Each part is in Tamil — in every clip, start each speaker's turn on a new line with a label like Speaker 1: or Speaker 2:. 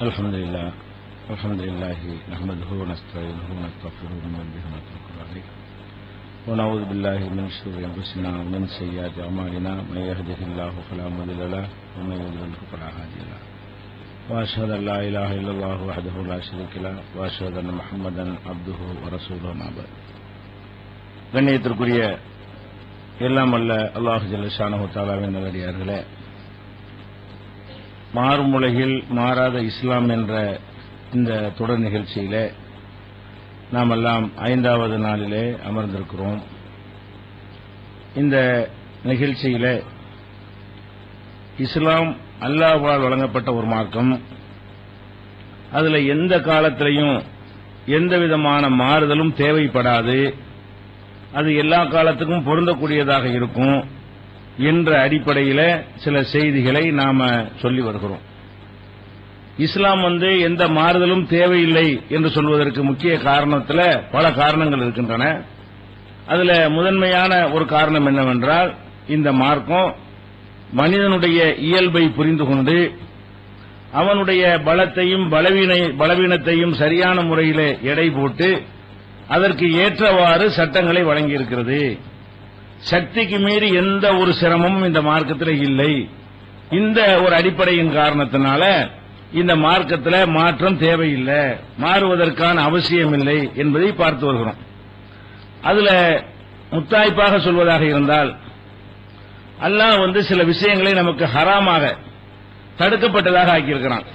Speaker 1: الحمد لله نحمده ونستعينه ونستغفره ونؤمن به ونتوكل عليه ونعوذ بالله من شرور انفسنا ومن سيئات اعمالنا من يهده الله فلا مضل له ومن يضلل فلا هادي له واشهد ان لا اله الا الله وحده لا شريك له واشهد ان محمدا عبده ورسوله ما بعد. கண்ணியத்திற்குரிய எல்லாம் அல்ல அல்லாஹ் ஜல்ல ஷானஹு தஆலாவின் நல்லடியார்களே, மாறும் உலகில் மாறாத இஸ்லாம் என்ற இந்த தொடர் நிகழ்ச்சியிலே நாம் எல்லாம் 5வது நாளிலே அமர்ந்திருக்கிறோம். இந்த நிகழ்ச்சியிலே இஸ்லாம் அல்லாஹ்வால் வழங்கப்பட்ட ஒரு மார்க்கம், அதில் எந்த காலத்திலையும் எந்த விதமான மாறுதலும் தேவைப்படாது, அது எல்லா காலத்துக்கும் பொருந்தக்கூடியதாக இருக்கும் என்ற அடிப்படையில் சில செய்திகளை நாம சொல்லி வருகிறோம். இஸ்லாம் எந்த மாறுதலும் தேவையில்லை என்று சொல்வதற்கு முக்கிய காரணத்தில் பல காரணங்கள் இருக்கின்றன. அதுல முதன்மையான ஒரு காரணம் என்னவென்றால், இந்த மார்க்கம் மனிதனுடைய இயல்பை புரிந்து கொண்டு அவனுடைய பலத்தையும் பலவீனத்தையும் சரியான முறையில் எடை போட்டு அதற்கு ஏற்றவாறு சட்டங்களை வழங்கியிருக்கிறது. சக்திக்கு மீறி எந்த ஒரு சிரமமும் இந்த மார்க்கத்தில் இல்லை. இந்த ஒரு அடிப்படையின் காரணத்தினால இந்த மார்க்கத்தில் மாற்றம் தேவையில்லை, மாறுவதற்கான அவசியம் இல்லை என்பதை பார்த்து வருகிறோம். அதுல முத்தாய்ப்பாக சொல்வதாக இருந்தால், அல்லாஹ் சில விஷயங்களை நமக்கு ஹராமாக தடுக்கப்பட்டதாக ஆக்கியிருக்கிறான்.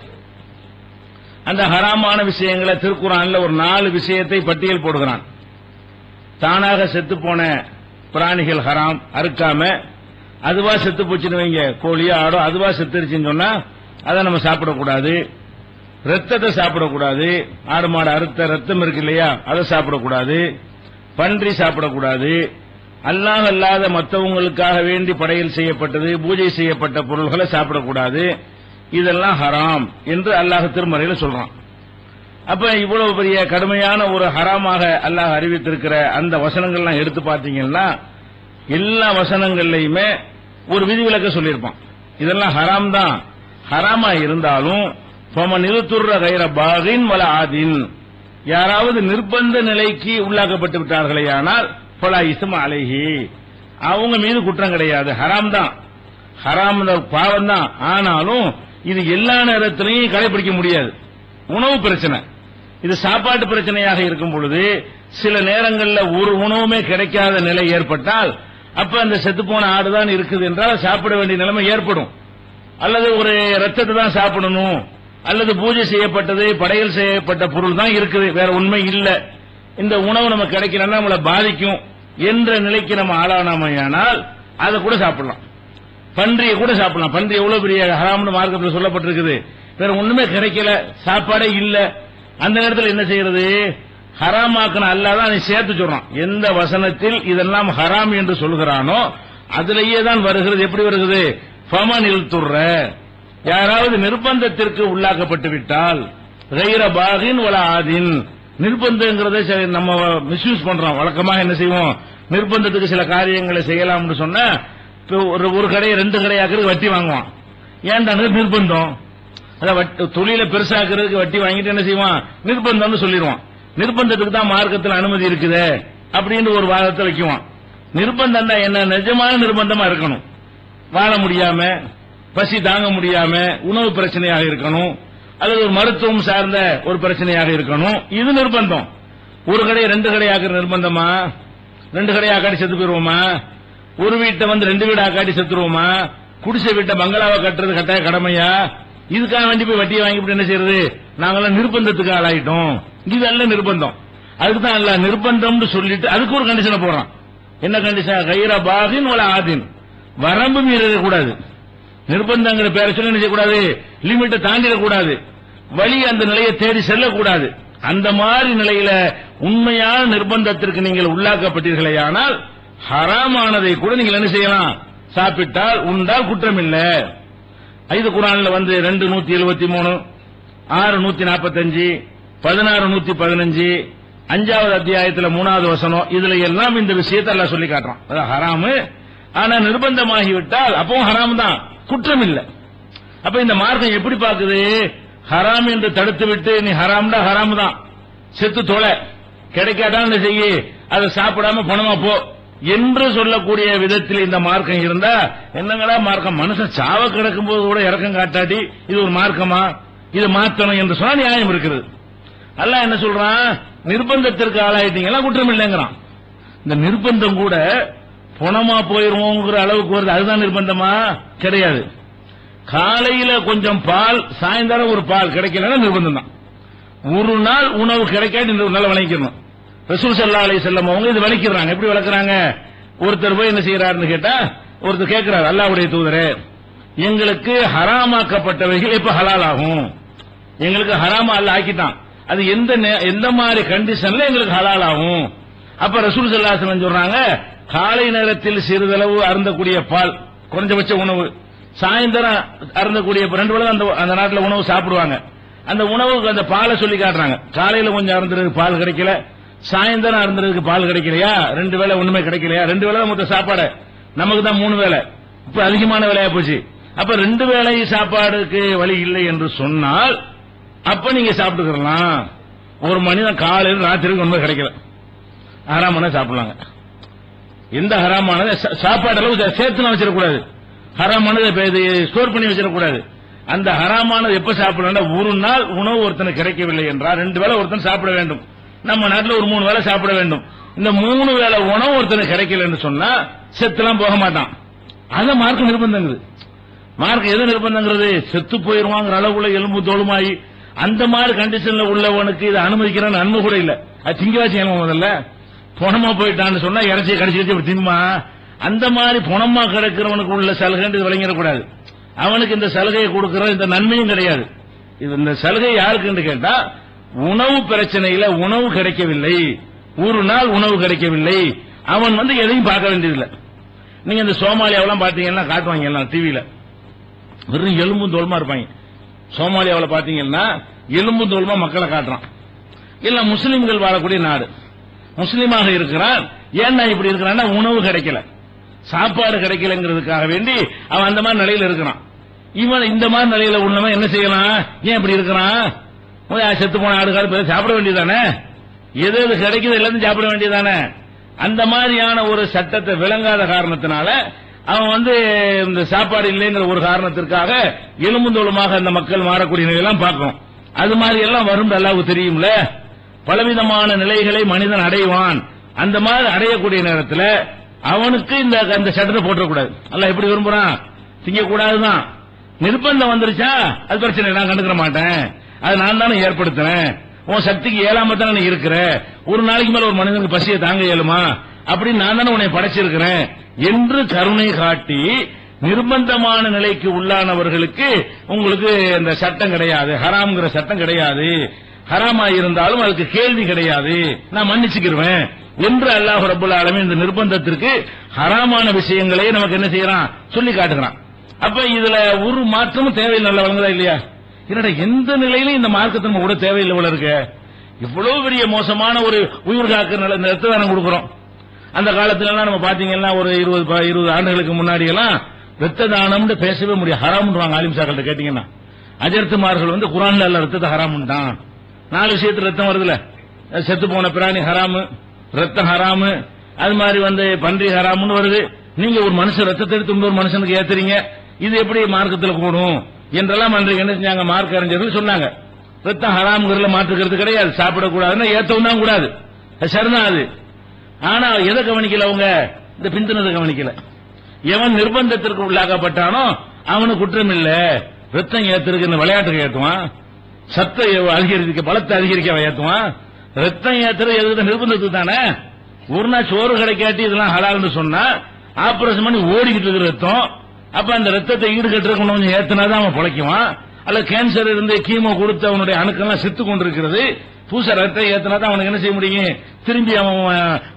Speaker 1: அந்த ஹராமான விஷயங்களை திருக்குர்ஆன்ல ஒரு 4 விஷயத்தை பட்டியல் போடுகிறான். தானாக செத்து போன பிராணிகள் ஹராம், அறுக்காம அதுவா செத்து போச்சுன்னு வைங்க, கோழியோ ஆடோ அதுவா செத்துருச்சுன்னு சொன்னா அதை நம்ம சாப்பிடக்கூடாது. ரத்தத்தை சாப்பிடக்கூடாது. ஆடு மாடு அறுத்த ரத்தம் இருக்கு இல்லையா, அதை சாப்பிடக்கூடாது. பன்றி சாப்பிடக்கூடாது. அல்லாஹ் அல்லாத மற்றவங்களுக்காக வேண்டி படையல் செய்யப்பட்டது, பூஜை செய்யப்பட்ட பொருள்களை சாப்பிடக்கூடாது. இதெல்லாம் ஹராம் என்று அல்லாஹ் திருமறையில் சொல்றான். அப்ப இவ்வளவு பெரிய கடுமையான ஒரு ஹராமாக அல்லாஹ் அறிவித்திருக்கிற அந்த வசனங்கள்லாம் எடுத்து பார்த்தீங்கன்னா, எல்லா வசனங்கள்லயுமே ஒரு விதிவிலக்க சொல்லியிருப்பான். இதெல்லாம் ஹராம் தான். ஹராமா இருந்தாலும் நிறுத்துற கைர பாகின் வல ஆதின், யாராவது நிர்பந்த நிலைக்கு உள்ளாக்கப்பட்டு விட்டார்களே ஆனால் பல இஸ்ம அலைஹி, அவங்க மீது குற்றம் கிடையாது. ஹராம் தான், ஹராம் பாவம் தான். ஆனாலும் இது எல்லா நேரத்திலையும் கடைபிடிக்க முடியாது. உணவு பிரச்சனை, இது சாப்பாட்டு பிரச்சனையாக இருக்கும் பொழுது சில நேரங்களில் ஒரு உணவுமே கிடைக்காத நிலை ஏற்பட்டால், அப்ப அந்த செத்துப்போன ஆடுதான் இருக்குது என்றால் சாப்பிட வேண்டிய நிலைமை ஏற்படும். அல்லது ஒரு ரத்தத்தை தான் சாப்பிடணும், அல்லது பூஜை செய்யப்பட்டது படையல் செய்யப்பட்ட பொருள் தான் இருக்குது, வேற உண்மை இல்லை, இந்த உணவு நமக்கு கிடைக்கலன்னா நம்மளை பாதிக்கும் என்ற நிலைக்கு நம்ம ஆளானாமையானால் அதை கூட சாப்பிடலாம். பன்றியை கூட சாப்பிடலாம். பன்றி எவ்வளவு பெரிய ஹராம்னு மார்க்கத்தில் சொல்லப்பட்டிருக்குது. வேற ஒண்ணுமே கிடைக்கல, சாப்பாடே இல்ல, அந்த நேரத்தில் என்ன செய்யறது? ஹராமாக்குன அல்லாஹ் அதை சேர்த்து சொல்றான். எந்த வசனத்தில் இதெல்லாம் ஹராம் என்று சொல்கிறானோ அதிலேயே தான் வருகிறது. எப்படி வருகிறது? ஃபமனில் துர்ர, யாராவது நிர்பந்தத்திற்கு உள்ளாக்கப்பட்டு விட்டால், கைர பாகின் வல ஆதின், நிர்பந்தங்கிறத நம்ம மிஸ்யூஸ் பண்றோம். வழக்கமாக என்ன செய்வோம்? நிர்பந்தத்துக்கு சில காரியங்களை செய்யலாம்னு சொன்னா ஒரு கடையை 2 கடையாக்குறது வட்டி வாங்குவான். ஏன்டா நிர்பந்தம், தொழில பெருசாக்குறதுக்கு வட்டி வாங்கிட்டு என்ன செய்வான்? நிர்பந்தம்னு சொல்லிடுவான். நிர்பந்தத்துக்கு தான் மார்க்கத்தில் அனுமதி இருக்குது அப்படின்னு ஒரு வாதத்தை வைக்குவான். நிர்பந்தம் தான் என்ன? நிஜமான நிர்பந்தமா இருக்கணும். வாழ முடியாம, பசி தாங்க முடியாம, உணவு பிரச்சனையாக இருக்கணும், அல்லது ஒரு மருத்துவம் சார்ந்த ஒரு பிரச்சனையாக இருக்கணும். இது நிர்பந்தம். ஒரு கடையை 2 கடையாக்குற நிர்பந்தமா? 2 கடையாக்காடி செத்து போயிருவோமா? ஒரு வீட்டை 2 வீடா காட்டி செத்துருவோமா? குடிசை வீட்டை பங்களாவை கட்டுறது கட்டாய கடமையா? இதுக்காக வேண்டி போய் வட்டியை வாங்கிட்டு என்ன செய்யறது? நாங்கெல்லாம் நிர்பந்தத்துக்கு ஆளாயிட்டோம். இதெல்லாம் நிர்பந்தம். அதுக்கு தான் அல்ல நிர்பந்தம் சொல்லிட்டு அதுக்கு ஒரு கண்டிஷனை போடுறான். என்ன கண்டிஷன்? கைர பாகின் வல ஆதின், வரம்பு மீறக்க கூடாது. நிர்பந்தங்கிற பேரை சொல்லி என்ன செய்யக்கூடாது? லிமிட்டை தாண்டிடக்கூடாது. வழி அந்த நிலையை தேடி செல்லக்கூடாது. அந்த மாதிரி நிலையில உண்மையான நிர்பந்தத்திற்கு நீங்கள் உள்ளாக்கப்பட்டீர்களே ஆனால் ஹராமானதை கூட நீங்கள் என்ன செய்யலாம்? சாப்பிட்டால் உண்டால் குற்றம் இல்லை. ஐது குர்ஆன்ல 2:173, 6:145, 16:115, 5வது அத்தியாயத்தில் 3வது வசனம், இதுல எல்லாம் இந்த விஷயத்தை எல்லாம் சொல்லி காட்டுறான். அது ஹராமு. ஆனா நிர்பந்தமாகிவிட்டால் அப்பவும் ஹராம் தான், குற்றம் இல்லை. அப்ப இந்த மார்க்கம் எப்படி பார்க்குது? ஹராம் என்று தடுத்து விட்டு நீ ஹராம்டா ஹராம் தான் செத்து தொலை, கிடைக்காதான் செய்ய, அதை சாப்பிடாம பணமா போ என்று சொல்லக்கூடிய விதத்தில் இந்த மார்க்கம் இருந்தா என்னங்களா மார்க்கம்? மனுஷன் சாவ கிடக்கும் போது கூட இறக்கம் காட்டாட்டி இது ஒரு மார்க்கமா? இது மாத்தணும் என்று சொன்னா நியாயம் இருக்கிறது. அல்லாஹ் என்ன சொல்றான்? நிர்பந்தத்திற்கு ஆளாயிட்டீங்களா குற்றம் இல்லைங்கிறான். இந்த நிர்பந்தம் கூட பணமா போயிருவோங்கிற அளவுக்கு வருது, அதுதான் நிர்பந்தமா? கிடையாது. காலையில கொஞ்சம் பால், சாயந்தரம் ஒரு பால் கிடைக்கலன்னா நிர்பந்தம் தான். ஒரு நாள் உணவு கிடைக்காது, இன்னொரு நாள் வளைக்கணும். ரசூல் ஸல்லல்லாஹு அலைஹி வஸல்லம் அவங்க இது வளைக்கிறாங்க. எப்படி வளர்க்கறாங்க? ஒருத்தர் போய் என்ன செய்யறாருன்னு கேட்டா, ஒருத்தர் கேட்கிறார், அல்லாஹ்வுடைய தூதரே, எங்களுக்கு ஹராமாக்கப்பட்டவைகள் எப்ப ஹலால் ஆகும்? எங்களுக்கு ஹராமா அல்லாஹ் ஆக்கிட்டான், அது எந்த மாதிரி கண்டிஷன்ல எங்களுக்கு ஹலால் ஆகும்? அப்ப ரசூல் ஸல்லல்லாஹு அலைஹி வஸல்லம் சொல்றாங்க, காலை நேரத்தில் சிறிதளவு அருந்தக்கூடிய பால், குறைஞ்சபட்ச உணவு, சாயந்தரம் அருந்தக்கூடிய 2 வேளை அந்த நாட்டில் உணவு சாப்பிடுவாங்க. அந்த உணவுக்கு அந்த பாலை சொல்லி காட்டுறாங்க. காலையில கொஞ்சம் அருந்துறதுக்கு பால் கிடைக்கல, சாயந்தரம் அருந்துறதுக்கு பால் கிடைக்கலையா, 2 வேளை ஒண்ணுமே கிடைக்கலையா, 2 வேளை மொத்த சாப்பாடு, நமக்கு தான் 3 வேளை, இப்ப அதிகமான வேலையா போச்சு. அப்ப 2 வேளை சாப்பாடுக்கு வழி இல்லை என்று சொன்னால் அப்ப நீங்க சாப்பிட்டுக்கலாம். ஒரு மனிதன் காலையில் ராத்திரிக்கு ஒண்ணுமே கிடைக்கல, ஹராமான சாப்பிடலாங்க. எந்த ஹராமானது சாப்பாடு அளவு சேர்த்து வச்சிடக்கூடாது, ஹராமானது ஸ்டோர் பண்ணி வச்சிடக்கூடாது. அந்த ஹராமானது எப்ப சாப்பிடலாம்? ஒரு நாள் உணவு ஒருத்தனுக்கு கிடைக்கவில்லை என்றால் 2 வேளை ஒருத்தன் சாப்பிட வேண்டும். நம்ம நாட்டில் ஒரு 3 வேளை சாப்பிட வேண்டும். இந்த 3 வேளை உணவு ஒருத்தனுக்கு கிடைக்கல என்று சொன்னா செத்துலாம் போக மாட்டான். அத மார்க்க நிர்பந்தங்குது. மார்க்க எது நிர்பந்தங்கிறது? செத்து போயிருவாங்கிற அளவுல எலும்பு தோலுமாயி அந்த மாதிரி கண்டிஷன்ல உள்ளவனுக்கு இதை அனுமதிக்கிற நன்மை கூட இல்ல. அது திங்கவா செய்யணும். முதல்ல பணமா போயிட்டான்னு சொன்னா இறைச்சி கடிச்சு தின்மா, அந்த மாதிரி பணமா கிடக்கிறவனுக்கு உள்ள சலுகை விளங்கிடக்கூடாது. அவனுக்கு இந்த சலுகையை கொடுக்கிற இந்த நன்மையும் கிடையாது. இந்த சலுகை யாருக்குன்னு கேட்டா, உணவு பிரச்சனையில உணவு கிடைக்கவில்லை, ஒரு நாள் உணவு கிடைக்கவில்லை, அவன் எதையும் பார்க்க வேண்டியதில்லை. நீங்க இந்த சோமாலியாவெல்லாம் பாத்தீங்கன்னா காட்டுவாங்க எல்லாம் டிவியில, வெறும் எலும்பு தோல்மா இருப்பாங்க. சோமாலியாவில் பாத்தீங்கன்னா எலும்பு தோல்மா மக்களை காட்டுறான். எல்லாம் முஸ்லிம்கள் வாழக்கூடிய நாடு, முஸ்லீமாக இருக்கிறான். ஏன்னா இப்படி இருக்கிறான்னா உணவு கிடைக்கல, சாப்பாடு கிடைக்கலங்கிறதுக்காக வேண்டி அவன் அந்த மாதிரி நிலையில இருக்கிறான். இவன் இந்த மாதிரி நிலையில உள்ளவன் என்ன செய்யலாம்? ஏன் இப்படி இருக்கிறான்? செத்து போன ஆடுகாடு சாப்பிட வேண்டியதானே, எது எது கிடைக்குது எல்லாத்தையும் சாப்பிட வேண்டியதானே. அந்த மாதிரியான ஒரு சட்டத்தை விளங்காத காரணத்தினால அவன் இந்த சாப்பாடு இல்லைங்கிற ஒரு காரணத்திற்காக எலும்புந்தோளுமாக அந்த மக்கள் மாறக்கூடிய நிலையெல்லாம் பார்க்கணும். அது மாதிரி எல்லாம் வரும் அல்லாஹ்வுக்கு தெரியும்ல. பலவிதமான நிலைகளை மனிதன் அடைவான். அந்த மாதிரி அடையக்கூடிய நேரத்தில் அவனுக்கு இந்த சட்டத்தை போட்டக்கூடாது. அல்லாஹ் எப்படி விரும்புறான்? திங்கக்கூடாதுதான். நிர்பந்தம் வந்துருச்சா அது பிரச்சனை, நான் கண்டுக்கிற மாட்டேன், அது நான் தானே ஏற்படுத்தினேன், உன் சக்திக்கு ஏழாம தானே நீ இருக்கிற, ஒரு நாளைக்கு மேல ஒரு மனிதனுக்கு பசியை தாங்க இயலுமா, அப்படின்னு நான் தானே உன்னை படைச்சிருக்கிறேன் என்று கருணை காட்டி நிர்பந்தமான நிலைக்கு உள்ளானவர்களுக்கு உங்களுக்கு இந்த சட்டம் கிடையாது, ஹராம்ங்கிற சட்டம் கிடையாது, ஹராமா இருந்தாலும் அதுக்கு கேள்வி கிடையாது, நான் மன்னிச்சுக்கிருவேன் என்று அல்லாஹ் ரப்பல் ஆலமீன் இந்த நிர்பந்தத்திற்கு ஹராமான விஷயங்களே நமக்கு என்ன செய்யறான்? சொல்லி காட்டுகிறான். அப்ப இதுல ஒரு மாற்றமும் தேவையில்லை. நல்ல வழங்குதா இல்லையா? என்னடா எந்த நிலையிலும் இந்த மார்க்கத்தை கூட தேவையில்லை போல இருக்கு. இவ்வளவு பெரிய மோசமான ஒரு உயிர் காக்க ரத்த தானம் கொடுக்கிறோம். அந்த காலத்துல எல்லாம் நம்ம பாத்தீங்கன்னா ஒரு 20 ஆண்டுகளுக்கு முன்னாடி எல்லாம் ரத்த தானம் பேசவே முடியாது, ஹராம்ன்றாங்க. ஆலிம் சாக்கள்கிட்ட கேட்டீங்கன்னா அஜர்த்துமார்கள் குரான்ல எல்லாம் ரத்தத்தை ஹராம்ட்டான். 4 விஷயத்துல ரத்தம் வருதுல, செத்து போன பிராணி ஹராமு, ரத்தம் ஹராமு, அது மாதிரி பன்றி ஹராம்னு வருது. நீங்க ஒரு மனுஷன் ரத்தத்தை எடுத்து இன்னொரு மனுஷனுக்கு ஏத்துறீங்க, இது எப்படி மார்க்கத்தில் கூடும் என்றெல்லாம் அன்றைக்கு என்ன செஞ்சாங்க? மார்க்க அறிஞர்கள் சொன்னாங்க, ரத்தம் ஹராம்ங்கிறதுல மாற்றுக்கிறது கிடையாது, சாப்பிடக்கூடாதுன்னா ஏத்தவும் தான் கூடாது, சரிதான் அது. ஆனா எதை கவனிக்கல அவங்க? இந்த பிந்தினதை கவனிக்கல. எவன் நிர்பந்தத்திற்கு உள்ளாக்கப்பட்டானோ அவனுக்கு குற்றம் இல்ல. ரத்தம் ஏத்துறதுக்கு இந்த விளையாட்டுக்கு ஏத்துவான், சத்தை அதிகரிக்க பலத்தை அதிகரிக்க ஏத்துவான். ரத்தம் ஏத்துறது எதுக்கு? நிர்பந்தத்துக்கு தானே. ஒரு நாள் சோறு கிடைக்காட்டி இதெல்லாம் ஹலால்னு சொன்னா ஆபரேஷன் பண்ணி ஓடிக்கிட்டு இருக்கிற ரத்தம், அப்ப அந்த ரத்தத்தை ஈடுகட்டுறதுக்கு கொஞ்சம் ஏத்தினாதான் அவன் பிழைக்குவான். அல்ல கேன்சர் இருந்து கீமோ கொடுத்து அவனுடைய அணுக்கெல்லாம் செத்து கொண்டிருக்கிறது, புதுசா ரத்தம் ஏத்தினாதான் அவனுக்கு என்ன செய்ய முடியும்? திரும்பி அவன்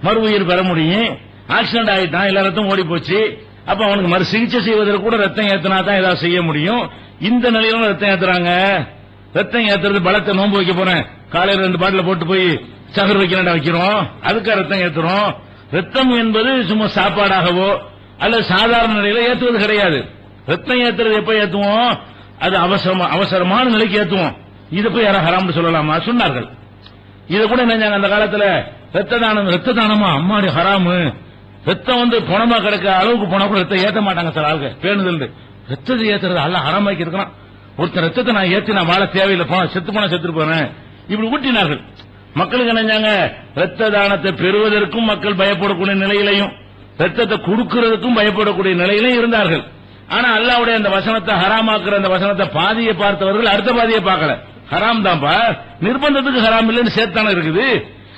Speaker 1: மறு உயிர் பெற முடியும். ஆக்சிடென்ட் ஆயிட்டான், எல்லா ரத்தம் ஓடி போச்சு, அப்ப அவனுக்கு மறு சிகிச்சை செய்வதற்கு கூட ரத்தம் ஏத்தினாதான் ஏதாவது செய்ய முடியும். இந்த நிலையில ரத்தம் ஏத்துறாங்க. ரத்தம் ஏத்துறது பலத்தை நோன்பு வைக்க போறேன், காலையில 2 பாட்டில போட்டு போய் சகர் வைக்கிறேன் வைக்கிறோம், அதுக்கு ரத்தம் ஏத்துறோம். ரத்தம் என்பது சும்மா சாப்பாடாகவோ அல்லது சாதாரண நிலையில ஏத்துவது கிடையாது. ரத்தம் ஏத்துறது எப்ப ஏத்துவோம்? அது அவசரமான நிலைக்கு ஏத்துவோம். இதை போய் யாரும் ஹராம்னு சொல்லலாமா? சொன்னார்கள். இதை கூட நினைச்சாங்க அந்த காலத்துல. ரத்த தானமா அம்மாடி ஹராமு, ரத்தம் பணமா கிடக்க அளவுக்கு போனா கூட ரத்தம் ஏத்த மாட்டாங்க சார் ஆளுங்க பேணுதல். ரத்தத்தை ஏத்துறது அல்ல ஹராமாக்கி இருக்கான். ஒருத்தர் ரத்தத்தை நான் ஏத்தி நான் வாழ தேவையில்லை, செத்து போனா செத்துட்டு போறேன் இப்படி ஊட்டினார்கள். மக்களுக்கு நினைச்சாங்க ரத்த தானத்தை பெறுவதற்கும் மக்கள் பயப்படக்கூடிய நிலையிலையும் ரத்தத்தை கொடுக்கிறதுக்கும் பயப்படக்கூடிய நிலையிலும் இருந்தார்கள். ஆனா அல்லாஹ்வுடைய அந்த வசனத்தை ஹராமாக்குற அந்த வசனத்தை பாதியை பார்த்தவர்கள் அடுத்த பாதியை பார்க்கல. ஹராம் தான்ப்பா, நிர்பந்தத்துக்கு ஹராம் இல்லைன்னு சேர்த்தானே இருக்குது.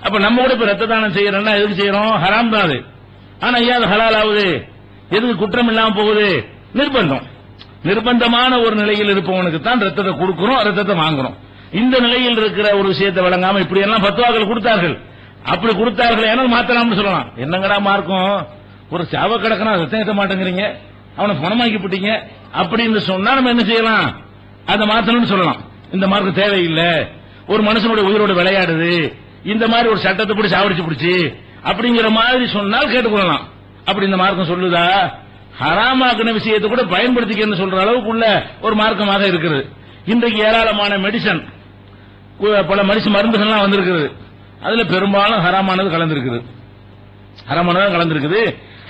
Speaker 1: அப்ப நம்ம கூட இப்ப ரத்த தானம் செய்யறோம்னா எதுக்கு செய்யறோம்? ஹராம் தான் அது. ஆனா ஏன் அது ஹலால் ஆகுது? எதுக்கு குற்றம் இல்லாம போகுது? நிர்பந்தமான ஒரு நிலையில் இருப்பவனுக்கு தான் ரத்தத்தை கொடுக்கிறோம், ரத்தத்தை வாங்குறோம். இந்த நிலையில் இருக்கிற ஒரு விஷயத்தை வழங்காம இப்படி எல்லாம் பத்துவாக்கள் கொடுத்தார்கள். அப்படி கொடுத்தார்கள் ஏன்னா மாத்தலாம்னு சொல்லலாம். என்னங்கடா மார்க்கம், ஒரு சாவ கிடக்கனா ரத்தம் ஏற்ற மாட்டேங்கிறீங்க, அவனை பணமாக்கி போட்டீங்க அப்படின்னு சொன்னா நம்ம என்ன செய்யலாம்? அதை மாத்தணும்னு சொல்லலாம். இந்த மார்க்கம் தேவையில்லை, ஒரு மனுஷனுடைய உயிரோடு விளையாடுது, இந்த மாதிரி ஒரு சட்டத்தை பிடிச்சி சாவடிச்சு பிடிச்சி அப்படிங்கிற மாதிரி சொன்னால் கேட்டுக்கொள்ளலாம். அப்படி இந்த மார்க்கம் சொல்லுதா? ஹராமாக்கின விஷயத்தை கூட பயன்படுத்திக்கன்னு சொல்ற அளவுக்கு உள்ள ஒரு மார்க்கமாக இருக்கிறது. இன்றைக்கு ஏராளமான மெடிசன், பல மருந்துகள்லாம் வந்திருக்கிறது. அதுல பெரும்பாலும் ஹராமானது கலந்திருக்குது.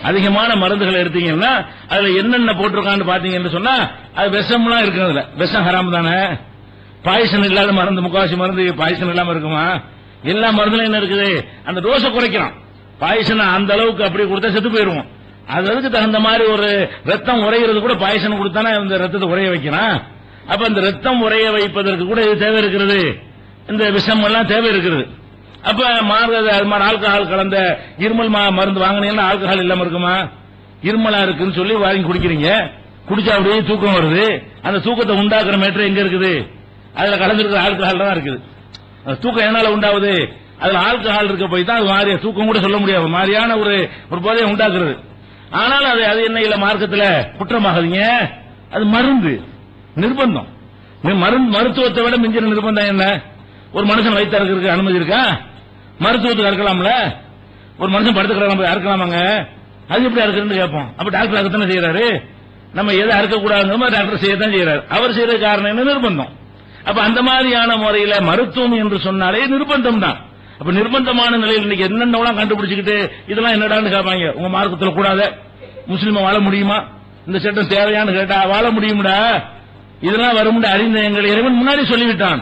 Speaker 1: அதிகமான மருந்துகளை எடுத்தீங்கன்னா அதுல என்னென்ன போட்டிருக்கான்னு பாத்தீங்கன்னு சொன்னா அது விஷம்லாம் இருக்கு. அதுல விஷம் ஹராம் தானே. பாய்சன் இல்லாத மருந்து, முக்காவாசி மருந்து பாய்சன் இல்லாம இருக்குமா? எல்லா மருந்துல என்ன இருக்குது? அந்த டோஸை குறைக்கிறான். பாய்சன் அந்த அளவுக்கு அப்படி கொடுத்தா செத்து போயிருவோம். அதுக்கு தகுந்த மாதிரி ஒரு ரத்தம் உரைகிறது கூட பாய்சன் கொடுத்தானே இந்த ரத்தத்தை உரைய வைக்கிறான். அப்ப இந்த ரத்தம் உரைய வைப்பதற்கு கூட இது தேவை இருக்கிறது, இந்த விஷம் எல்லாம் தேவை இருக்கிறது. அப்ப அது மாதிரி ஆல்கஹால் கலந்த இருமல் மருந்து வாங்கினீங்கன்னா ஆல்கஹால் இல்லாம இருக்குமா? இருமலா இருக்குன்னு சொல்லி வாங்கி குடிக்கிறீங்க, குடிச்சா அப்படியே தூக்கம் வருது. அந்த தூக்கத்தை உண்டாக்குற மேட்டர் எங்க இருக்குது? அதுல கலந்துருக்கிற ஆல்கஹால் தான் இருக்குது. தூக்கம் என்னால உண்டாகுது? அதுல ஆல்கஹால் இருக்க போய் தான் அது மாறிய தூக்கம் கூட சொல்ல முடியாது, மாதிரியான ஒரு போதையை உண்டாக்குறது. ஆனால் அது என்ன இல்ல மார்க்கத்துல குற்றமாகுதுங்க. அது மருந்து, நிர்பந்தம். மருத்துவத்தை விட மிஞ்சின நிர்பந்தம் என்ன? ஒரு மனுஷன் வயிற்று அறுக்கிறதுக்கு அனுமதி இருக்கா? மருத்துவத்துக்கு அறுக்கலாம்ல. ஒரு மனுஷன் படுத்துக்கிறாங்க அறுக்கலாமாங்க? அது எப்படி அறுக்கிறன்னு கேட்போம். அப்ப டாக்டர் அறுக்கத்தானே செய்யறாரு. நம்ம எதை அறுக்கக்கூடாதுன்னு டாக்டர் செய்யத்தான் செய்யறாரு. அவர் செய்யற காரணம் என்ன? நிர்பந்தம். அப்ப அந்த மாதிரியான முறையில மருத்துவம் என்று சொன்னாலே நிர்பந்தம் தான். அப்ப நிர்பந்தமான நிலையில் இன்னைக்கு என்னென்னலாம் கண்டுபிடிச்சுக்கிட்டு இதெல்லாம் என்னடான்னு கேட்பாங்க. உங்க மார்க்கத்துல கூடாத முஸ்லீமா வாழ முடியுமா? இந்த சட்டம் தேவையான்னு கேட்டா வாழ முடியும்டா, இதெல்லாம் வரும்னு அறிந்த எங்கள் இறைவன் முன்னாடி சொல்லிவிட்டான்.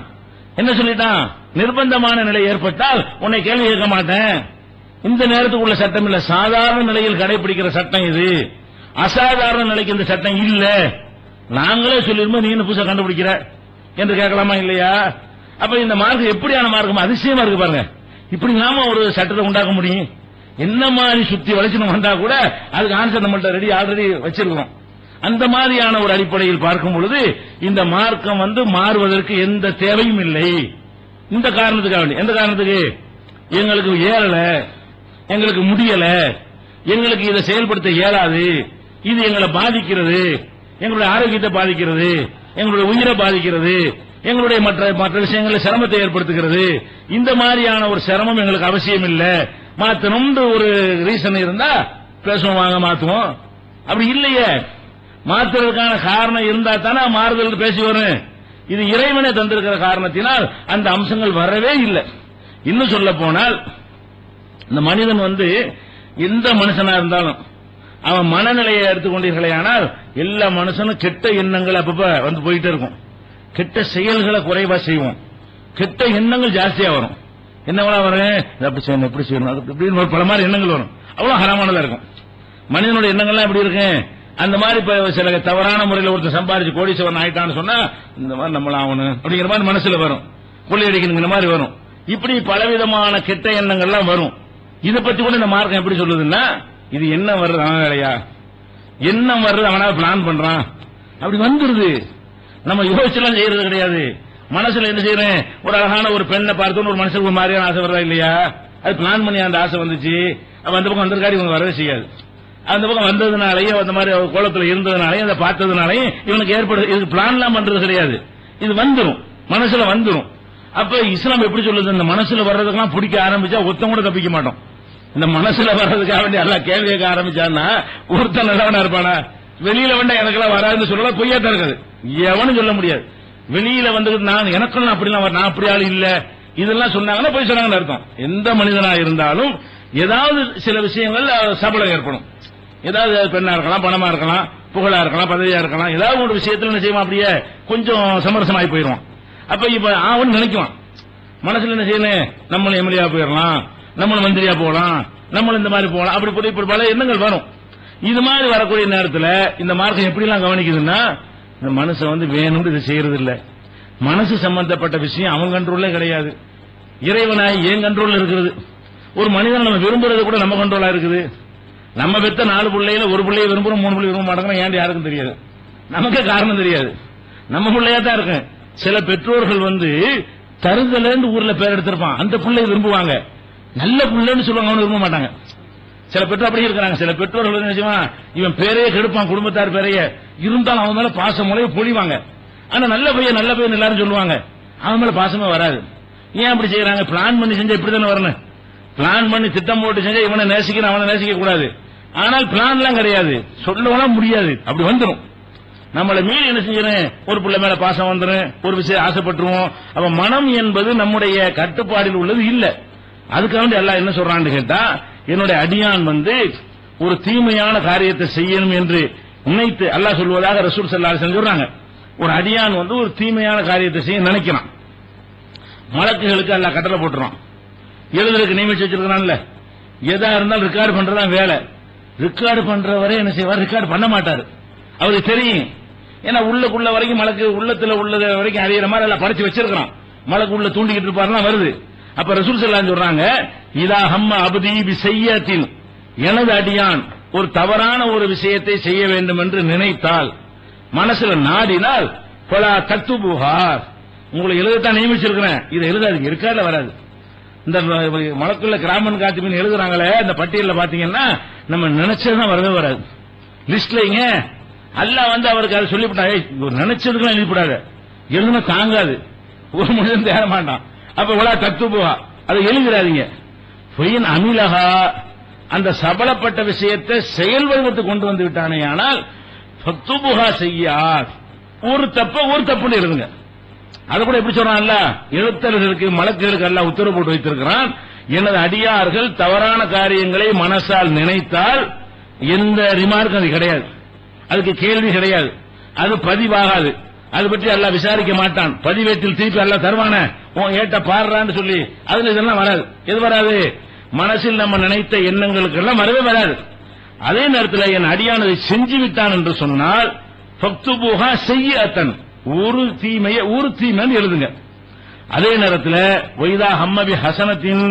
Speaker 1: என்ன சொல்லிட்டான்? நிர்பந்தமான நிலை ஏற்பட்டால் உன்னை கேள்வி கேட்க மாட்டேன். இந்த நேரத்துக்குள்ள சட்டம் இல்ல, சாதாரண நிலையில் கடைபிடிக்கிற சட்டம் இது. அசாதாரண நிலைக்கு இந்த சட்டம் இல்ல, நாங்களே சொல்லிருந்தோம், நீ என்ன புதுசா கண்டுபிடிக்கிற என்று கேட்கலாமா இல்லையா? அப்ப இந்த மார்க்கம் எப்படியான மார்க்கம்? அதிசயமா இருக்கு பாருங்க. இப்படி நாம ஒரு சட்டத்தை உண்டாக்க முடியும்? என்ன மாதிரி சுத்தி வளைச்சு வந்தா கூட அதுக்கு ஆன்சர் நம்மள்ட்ட ஆல்ரெடி வச்சிருக்கிறோம். அந்த மாதிரியான ஒரு அடிப்படையில் பார்க்கும் பொழுது இந்த மார்க்கம் மாறுவதற்கு எந்த தேவையும் இல்லை. இந்த காரணத்துக்காக வேண்டி. எந்த காரணத்துக்கு? எங்களுக்கு ஏறல, எங்களுக்கு முடியல, எங்களுக்கு இதை செயல்படுத்த இயலாது, இது எங்களை பாதிக்கிறது, எங்களுடைய ஆரோக்கியத்தை பாதிக்கிறது, எங்களுடைய உயிரை பாதிக்கிறது, எங்களுடைய மற்ற விஷயங்களில் சிரமத்தை ஏற்படுத்துகிறது. இந்த மாதிரியான ஒரு சிரமம் எங்களுக்கு அவசியம் இல்ல, மாத்தணும்னு ஒரு ரீசன் இருந்தா பேசுவோம், வாங்க மாத்துவோம். அப்படி இல்லையே, மாத்துறதுக்கான காரணம் இருந்தா தானே மாறுதல் பேசி வரும். இது இறைவனை தந்திருக்கிற காரணத்தினால் அந்த அம்சங்கள் வரவே இல்லை. இன்னும் சொல்ல போனால் இந்த மனிதன் எந்த மனுஷனா இருந்தாலும் அவன் மனநிலையை எடுத்துக்கொண்டீர்களே ஆனால் எல்லா மனுஷனும் கெட்ட எண்ணங்கள் அப்பப்ப போயிட்டே இருக்கும். கெட்ட செயல்களை குறைவா செய்வோம், கெட்ட எண்ணங்கள் ஜாஸ்தியா வரும். என்னவா வரும்? அப்படி செய்யணும், எப்படி செய்யணும், அப்படின்னு பல மாதிரி எண்ணங்கள் வரும். அவ்வளவு ஹராமானதா இருக்கும். மனிதனுடைய எண்ணங்கள்லாம் எப்படி இருக்கு? அந்த மாதிரி சில தவறான முறையில் ஒருத்தர் சம்பாதிச்சு கோடீஸ்வரன் ஆயிட்டான்னு சொன்னா இந்த மாதிரி நம்மள ஆகணும் அப்படிங்கிற மாதிரி மனசுல வரும், கொள்ளையடிக்கணுங்கிற மாதிரி வரும். இப்படி பலவிதமான கெட்ட எண்ணங்கள்லாம் வரும். இதை பத்தி கூட இந்த மார்க்கம் எப்படி சொல்லுதுன்னா, இது என்ன வருது அவன் வேலையா, என்ன வருது அவனா பிளான் பண்றான், அப்படி வந்துருது. நம்ம யோசிச்செல்லாம் செய்யறது கிடையாது. மனசுல என்ன செய்யறேன்? ஒரு அழகான ஒரு பெண்ணை பார்த்தோன்னு ஒரு மனுஷனுக்கு ஒரு மாதிரியான ஆசை வருதா இல்லையா? அது பிளான் பண்ணி அந்த ஆசை வந்துச்சு. அந்த பக்கம் வந்திருக்காரு, இவங்க வரவே செய்யாது. அந்த பக்கம் வந்ததுனாலையும் அந்த மாதிரி கோலத்தில் இருந்ததுனாலையும் அதை பார்த்ததுனாலையும் இவனுக்கு ஏற்படுது. இதுக்கு பிளான்லாம் பண்றது கிடையாது, இது வந்துடும், மனசுல வந்துடும். அப்ப இஸ்லாம் எப்படி சொல்லுது? இந்த மனசுல வர்றதுக்கெல்லாம் பிடிக்க ஆரம்பிச்சா ஒருத்தம் கூட தப்பிக்க மாட்டோம். இந்த மனசுல வர்றதுக்காக வேண்டிய எல்லாம் கேள்வி கேட்க ஆரம்பிச்சான்னா ஒருத்தன் நல்லவனா இருப்பானா? வெளியில வேண்டாம் எனக்கெல்லாம் வராதுன்னு சொல்லலாம், பொய்யாத்தான் இருக்குது. எவனும் சொல்ல முடியாது. வெளியில வந்து எனக்கும் அப்படிலாம் நான் அப்படி ஆள் இல்ல இதெல்லாம் சொன்னாங்கன்னா போய் சொன்னாங்கன்னு அர்த்தம். எந்த மனிதனா இருந்தாலும் ஏதாவது சில விஷயங்கள் சபலம் ஏற்படும். ஏதாவது பெண்ணா இருக்கலாம், பணமா இருக்கலாம், புகழா இருக்கலாம், பதவியா இருக்கலாம், ஏதாவது ஒரு விஷயத்துல என்ன செய்வான், அப்படியே கொஞ்சம் சமரசமாயி போயிடுவான். அப்ப இப்ப அவன் நினைக்குவான் மனசுல என்ன செய்யணும், நம்மளும் எம்எல்ஏ போயிடலாம், நம்மளும் மந்திரியா போகலாம், நம்மளும் இந்த மாதிரி போகலாம், அப்படி இப்படி பல எண்ணங்கள் வரும். இது மாதிரி வரக்கூடிய நேரத்தில் இந்த மார்க்கம் எப்படி எல்லாம் கவனிக்குதுன்னா, இந்த மனுஷன் வந்து வேணும்னு இதை செய்யறது இல்ல. மனசு சம்பந்தப்பட்ட விஷயம் அவன் கண்ட்ரோல்ல கிடையாது, இறைவனாய் ஏன் கண்ட்ரோல்ல இருக்குது. ஒரு மனிதன் நம்ம விரும்புறது கூட நம்ம கண்ட்ரோலா இருக்குது. நம்ம பெத்த 4 பிள்ளையில ஒரு பிள்ளைய விரும்புறோம், 3 பிள்ளை விரும்ப மாட்டாங்க. ஏன் யாருக்கும் தெரியாது, நமக்கே காரணம் தெரியாது. நம்ம பிள்ளையா தான் இருக்கு. சில பெற்றோர்கள் வந்து தருதல இருந்து ஊர்ல பேர் எடுத்திருப்பான், அந்த பிள்ளையை விரும்புவாங்க. நல்ல பிள்ளைன்னு சொல்லுவாங்க, அவனு விரும்ப மாட்டாங்க. சில பெற்றோர் அப்படி இருக்கிறாங்க. சில பெற்றோர்கள் நினைச்சுமா இவன் பேரையே கெடுப்பான், குடும்பத்தார் பேரைய இருந்தாலும் அவன் மேல பாசம் முறையை பொழிவாங்க. ஆனா நல்ல பையன் எல்லாரும் சொல்லுவாங்க, அவன் மேல பாசமே வராது. ஏன் அப்படி செய்யறாங்க? பிளான் பண்ணி செஞ்சா இப்படித்தானே வரணும். பிளான் பண்ணி திட்டம் போட்டு செஞ்சா இவனை நேசிக்கணும் அவனை நேசிக்க கூடாது. ஆனால் பிளான் எல்லாம் கிடையாது, சொல்லலாம் முடியாது, அப்படி வந்துடும். நம்மளை மீறி என்ன செஞ்சிடும், ஒரு பிள்ளை மேல பாசம் வந்துடும், ஒரு விஷயம் ஆசைப்பட்டுருவோம். அப்ப மனம் என்பது நம்முடைய கட்டுப்பாடில் உள்ளது இல்ல. அதுக்காக எல்லாம் என்ன சொல்றான்னு கேட்டா, என்னுடைய அடியான் வந்து ஒரு தீமையான காரியத்தை செய்யணும் என்று நினைத்து அல்லாஹ் சொல்வதாக ரசூல் ஸல்லல்லாஹு அலைஹி வஸல்லம் சொல்றாங்க. ஒரு அடியான் வந்து ஒரு தீமையான காரியத்தை செய்ய நினைக்கிறான், மலக்குகளுக்கு அல்லாஹ் கட்டளை போட்டுறான், எழுதுறதுக்கு நியமிச்சு வச்சிருக்கான்ல. எதா இருந்தாலும் ரெக்கார்டு பண்றதா வேலை. ரெக்கார்டு பண்றவரை என்ன செய்வார், ரெக்கார்டு பண்ண மாட்டாரு, அவருக்கு தெரியும். ஏன்னா உள்ளுக்குள்ள வரைக்கும் மலக்கு உள்ளத்துல உள்ளது வரைக்கும் அறியிற மாதிரி எல்லாம் படிச்சு வச்சிருக்கான். மலக்கு உள்ள தூண்டிக்கிட்டு இருப்பாருன்னா வருது. அப்ப ரசூல் ஸல்லல்லாஹு அலைஹி வஸல்லம் சொல்றாங்க, இதா ஹம்ம அப்தி பிஸய்யத்தின், எனது அடியான் ஒரு தவறான ஒரு விஷயத்தை செய்ய வேண்டும் என்று நினைத்தால், மனசுல நாடினால், பலா தக்துபுஹா, உங்களை எழுதத்தான் நியமிச்சிருக்கிறேன், இதை எழுதாதீங்க, இருக்காதுல வராது. இந்த மலக்குள்ள கிராமன் காத்திபின் எழுதுறாங்களே, அந்த பட்டியலில் பாத்தீங்கன்னா நம்ம நினைச்சதுதான் வரவே வராது லிஸ்ட்லங்க. அல்லாஹ் வந்து அவருக்கு அதை சொல்லிவிட்டாங்க, நினைச்சதுக்கெல்லாம் எழுதிவிடாத, எழுதுனா தாங்காது, ஒரு மனிதன் தேர மாட்டான். அப்ப வலா தக்துபுஹா, அதை எழுதிடாதீங்க. ஃபைன் அமிலஹா, அந்த சபலப்பட்ட விஷயத்தை செயல் வடிவத்துக்கு கொண்டு வந்து விட்டானே, ஆனால் ஃபக்துபுஹா செய்யாத், ஒரு தப்புன்னு எழுதுங்க. அது கூட எப்படி சொல்றான்ல, எழுத்தர்களுக்கு மலக்குகளுக்கு எல்லாம் உத்தரவு போட்டு வைத்திருக்கிறான், எனது அடியார்கள் தவறான காரியங்களை மனசால் நினைத்தால் எந்த ரிமார்க்கும் அது கிடையாது, அதுக்கு கேள்வி கிடையாது, அது பதிவாகாது, அது பற்றி எல்லாம் விசாரிக்க மாட்டான். பதிவேட்டில் திருப்பி எல்லாம் தருவான ஏட்ட பாடுறான்னு சொல்லி அதுல இதெல்லாம் வராது. எது வராது? மனசில் நம்ம நினைத்த எண்ணங்களுக்கு எல்லாம் வரவே வராது. அதே நேரத்தில் என் அடியானதை செஞ்சு விட்டான் என்று சொன்னால் ஃபக்துபுஹா செய்யத்தன், ஒரு தீமைன்னு எழுதுங்க. அதே நேரத்தில் வைதா ஹம்மபி ஹசனத்தின்,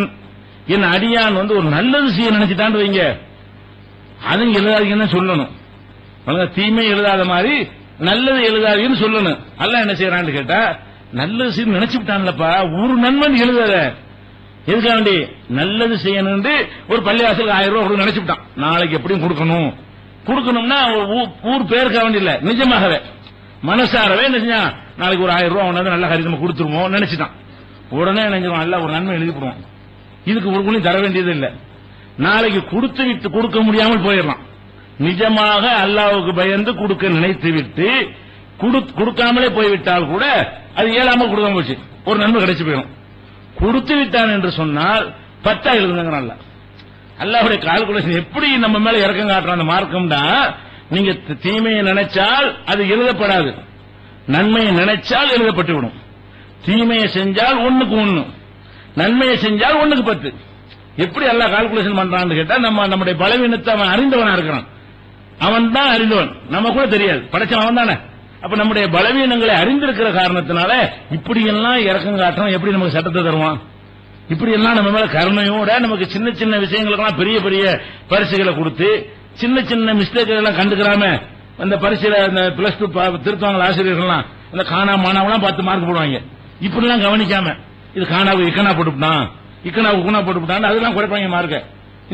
Speaker 1: என் அடியான் வந்து ஒரு நல்லது செய்ய நினைச்சுட்டான்னு வைங்க, அதுவும் எழுதாதீங்கன்னு சொல்லணும். தீமை எழுதாத மாதிரி நல்லது எழுதாதீங்கன்னு சொல்லணும். அல்லாஹ் என்ன செய்யறான்னு கேட்டா, நல்லது செய்ய நினைச்சுட்டான்லப்பா, ஒரு நன்மன் எழுதாத, எதுக்காக வேண்டி நல்லது செய்யணும். ஒரு பள்ளிவாசலுக்கு 1000 ரூபாய் நினைச்சுட்டான், நாளைக்கு எப்படியும் கொடுக்கணும்னா ஊர் பேருக்காக வேண்டி இல்ல, நிஜமாகவே மனசாரவே என்ன செஞ்சான், நாளைக்கு ஒரு 1000 ரூபாய் ஒன்னாவது நல்ல காரியமா கொடுத்துருவோம் நினைச்சுட்டான். உடனே நினைஞ்சிருவான், அல்ல ஒரு நன்மை எழுதி போடுவான், இதுக்கு ஒரு குணி தர வேண்டியது இல்ல. நாளைக்கு கொடுக்க முடியாமல் போயிடலாம். நிஜமாக அல்லாஹ்வுக்கு பயந்து கொடுக்க நினைத்து விட்டு கொடுக்காமலே போய்விட்டால் கூட அது இயலாம கொடுக்காம போச்சு, ஒரு நன்மை கிடைச்சு போயிடும். கொடுத்து விட்டான் என்று சொன்னால் 10 எழுதுங்க. அல்லாஹ்வுடைய கால்குலேஷன் எப்படி நம்ம மேல இறக்கம் காட்டுறான் அந்த மார்க்கம்டா. நீங்க தீமையை நினைச்சால் அது எழுதப்படாது, நன்மையை நினைச்சால் எழுதப்பட்டு விடும். தீமையை செஞ்சால் 1க்கு 1, நன்மையை செஞ்சால் 1க்கு 10. எப்படி அல்லாஹ் கால்குலேஷன் பண்றான்னு கேட்டா, நம்முடைய பலவீனத்தை அவன் அறிந்தவனா இருக்கிறான், அவன் தான் அறிந்தவன், நம்ம கூட தெரியாது, படைச்சவன் அவன் தானே. அப்ப நம்முடைய பலவீனங்களை அறிந்திருக்கிற காரணத்தினால இப்படி எல்லாம் இறக்கம் காட்டுறான். எப்படி நமக்கு சட்டத்தை தருவான்? இப்படி எல்லாம் நம்ம மேல கருணையோட நமக்கு சின்ன சின்ன விஷயங்களுக்கெல்லாம் பெரிய பெரிய பரிசுகளை கொடுத்து, சின்ன சின்ன மிஸ்டேக் எல்லாம் கண்டுக்கிறாம அந்த பரிசுல அந்த +2 திருத்துவாங்க ஆசிரியர்கள்லாம், அந்த மாணவெல்லாம் 10 மார்க் போடுவாங்க. இப்படி எல்லாம் கவனிக்காம இது காணாவுக்கு இக்கனா போட்டுவிட்டான், இக்கனாவுக்கு குணா போட்டுவிட்டான், அதெல்லாம் குறைப்பாங்க மார்க்க.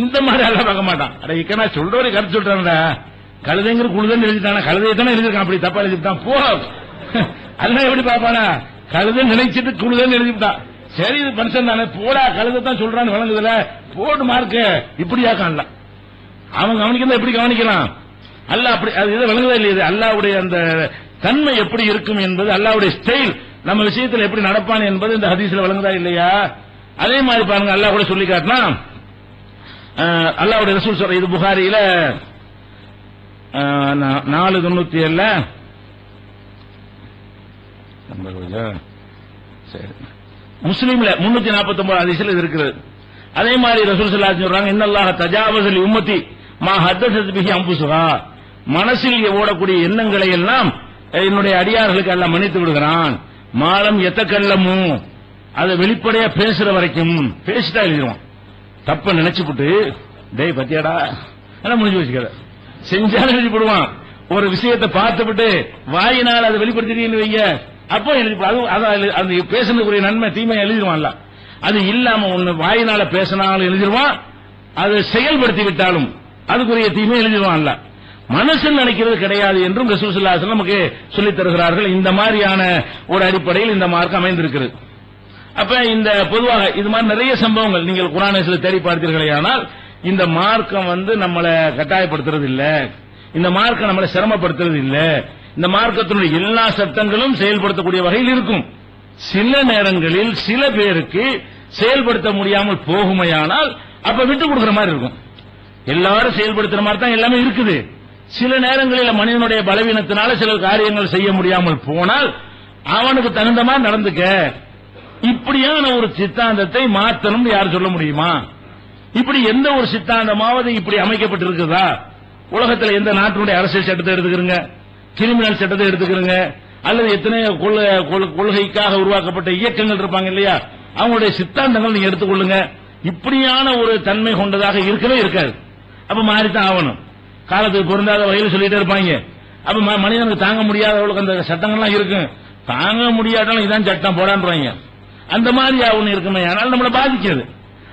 Speaker 1: இந்த மாதிரி எல்லாம் பார்க்க மாட்டான். அட இக்கனா சொல்றவரை கருத்து சொல்றான்டா, கழுதைங்கிற குழுதன்னு எழுதிட்டானா, கழுதையை தானே எழுதிருக்கான், அப்படி தப்பா எழுதிட்டான் போ. அதெல்லாம் எப்படி பாப்பானா, கழுதை நினைச்சிட்டு குழுதன்னு எழுதிட்டான். சரி இது மனுஷன் தானே, போடா கழுதை தான் சொல்றான்னு வழங்குதுல, போடு மார்க்க, இப்படியா காணல. அவன் கவனிக்கிறத எப்படி கவனிக்கலாம்? அல்ல அப்படி அது இதை வழங்குதா இல்லையா? அல்லாவுடைய அந்த தன்மை எப்படி இருக்கும் என்பது, அல்லாஹ்வுடைய ஸ்டைல் நம்ம விஷயத்தில் எப்படி நடப்பான் என்பது இந்த ஹதீஸ்ல விளங்குதா இல்லையா? அதே மாதிரி பாருங்க, அல்லாஹ் கூட சொல்லி காட்டினா, அல்லாஹ்வுடைய ரசூல் சொல்ற, இது புகாரியில 497 முஸ்லீம்ல 349 ஹதீஸ்ல இது இருக்குது. அதே மாதிரி ரசூல் ஸல்லல்லாஹு அலைஹி சொல்றாங்க, இன்னல்லாஹ தஜாவஸ லி உம்மத்தி மா ஹத்தஸத் பிஹி அன்ஃபுஸுஹா, மனசில் ஓடக்கூடிய எண்ணங்களை எல்லாம் என்னுடைய அடியார்களுக்கு எல்லாம் மன்னித்து விடுகிறான். மாலம் எத்தக்கல்லமு, அதை வெளிப்படையா பேசுற வரைக்கும், பேசிட்டா எழுதிடுவான். தப்ப நினைச்சுப்புட்டு டேய் பத்தியாடா எல்லாம் முடிஞ்சு வச்சுக்காத, செஞ்சாலும் எழுதி போடுவான். ஒரு விஷயத்தை பார்த்துவிட்டு வாயினால் அதை வெளிப்படுத்திட்டீங்கன்னு வைங்க, அப்போ எழுதி அந்த பேசுறதுக்குரிய நன்மை தீமை எழுதிடுவான்ல. அது இல்லாம ஒண்ணு வாயினால பேசினாலும் எழுதிடுவான், அதை செயல்படுத்தி விட்டாலும் அதுக்குரிய தீமை எழுதிடுவான்ல. மனசில் நினைக்கிறது கிடையாது என்றும் ரசூல் ஸல்லல்லாஹு அலைஹி வஸல்லம் நமக்கு சொல்லித் தருகிறார்கள். இந்த மாதிரியான ஒரு அடிப்படையில் இந்த மார்க்கம் அமைந்திருக்கிறது. அப்ப இந்த பொதுவாக இது மாதிரி நிறைய சம்பவங்கள் நீங்கள் குர்ஆனில் தேடி பார்த்தீர்களேயானால், இந்த மார்க்கம் நம்மளை கட்டாயப்படுத்துறது இல்ல, இந்த மார்க்கம் நம்மளை சிரமப்படுத்துறது இல்ல. இந்த மார்க்கத்தினுடைய எல்லா சட்டங்களும் செயல்படுத்தக்கூடிய வகையில் இருக்கும். சில நேரங்களில் சில பேருக்கு செயல்படுத்த முடியாமல் போகுமையானால் அப்ப விட்டு கொடுக்கிற மாதிரி இருக்கும். எல்லாரும் செயல்படுத்துற மாதிரி தான் எல்லாமே இருக்குது. சில நேரங்களில் மனிதனுடைய பலவீனத்தினால சில காரியங்கள் செய்ய முடியாமல் போனால் அவனுக்கு தகுந்த மாதிரி நடந்துக்க. இப்படியான ஒரு சித்தாந்தத்தை மாற்றணும் யார் சொல்ல முடியுமா? இப்படி எந்த ஒரு சித்தாந்தமாவது இப்படி அமைக்கப்பட்டிருக்குதா? உலகத்தில் எந்த நாட்டினுடைய அரசியல் சட்டத்தை எடுத்துக்கிறங்க, கிரிமினல் சட்டத்தை எடுத்துக்கிறங்க, அல்லது எத்தனை கொள்கைக்காக உருவாக்கப்பட்ட இயக்கங்கள் இருப்பாங்க இல்லையா, அவங்களுடைய சித்தாந்தங்கள் நீங்க எடுத்துக்கொள்ளுங்க. இப்படியான ஒரு தன்மை கொண்டதாக இருக்கவே இருக்காது. அப்ப மாறித்தான் ஆகணும். காலத்துக்கு பொருந்தாத வகையில் சொல்லிட்டே இருப்பாங்க. அப்ப மனிதனுக்கு தாங்க முடியாத அளவுக்கு அந்த சட்டங்கள்லாம் இருக்கு. தாங்க முடியாட்டாலும் இதான் சட்டம் போடான்றாங்க. அந்த மாதிரி ஒண்ணு இருக்குமே, ஆனால் நம்மளை பாதிக்கிறது.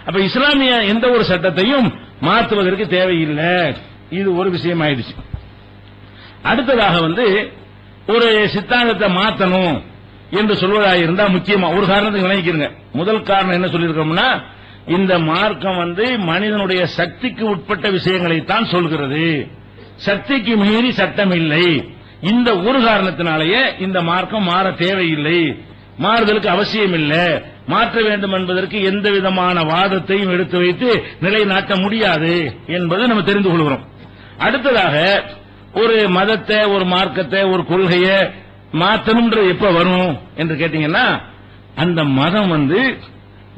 Speaker 1: அப்ப இஸ்லாமிய எந்த ஒரு சட்டத்தையும் மாற்றுவதற்கு தேவையில்லை. இது ஒரு விஷயம் ஆயிடுச்சு. அடுத்ததாக ஒரு சித்தாந்தத்தை மாற்றணும் என்று சொல்வதாக இருந்தா முக்கியமா ஒரு காரணத்துக்கு நினைக்கிறங்க. முதல் காரணம் என்ன சொல்லியிருக்கோம்னா, இந்த மார்க்கம் மனிதனுடைய சக்திக்கு உட்பட்ட விஷயங்களைத்தான் சொல்கிறது, சக்திக்கு மீறி சட்டம் இல்லை. இந்த ஒரு காரணத்தினாலேயே இந்த மார்க்கம் மாற தேவையில்லை, மாறுதலுக்கு அவசியம் இல்லை, மாற்ற வேண்டும் என்பதற்கு எந்த விதமான வாதத்தையும் எடுத்து வைத்து நிலைநாட்ட முடியாது என்பதை நம்ம தெரிந்து கொள்கிறோம். அடுத்ததாக ஒரு மதத்தை, ஒரு மார்க்கத்தை, ஒரு கொள்கையை மாற்றணும்ன்றது எப்ப வரும் என்று கேட்டீங்கன்னா, அந்த மதம்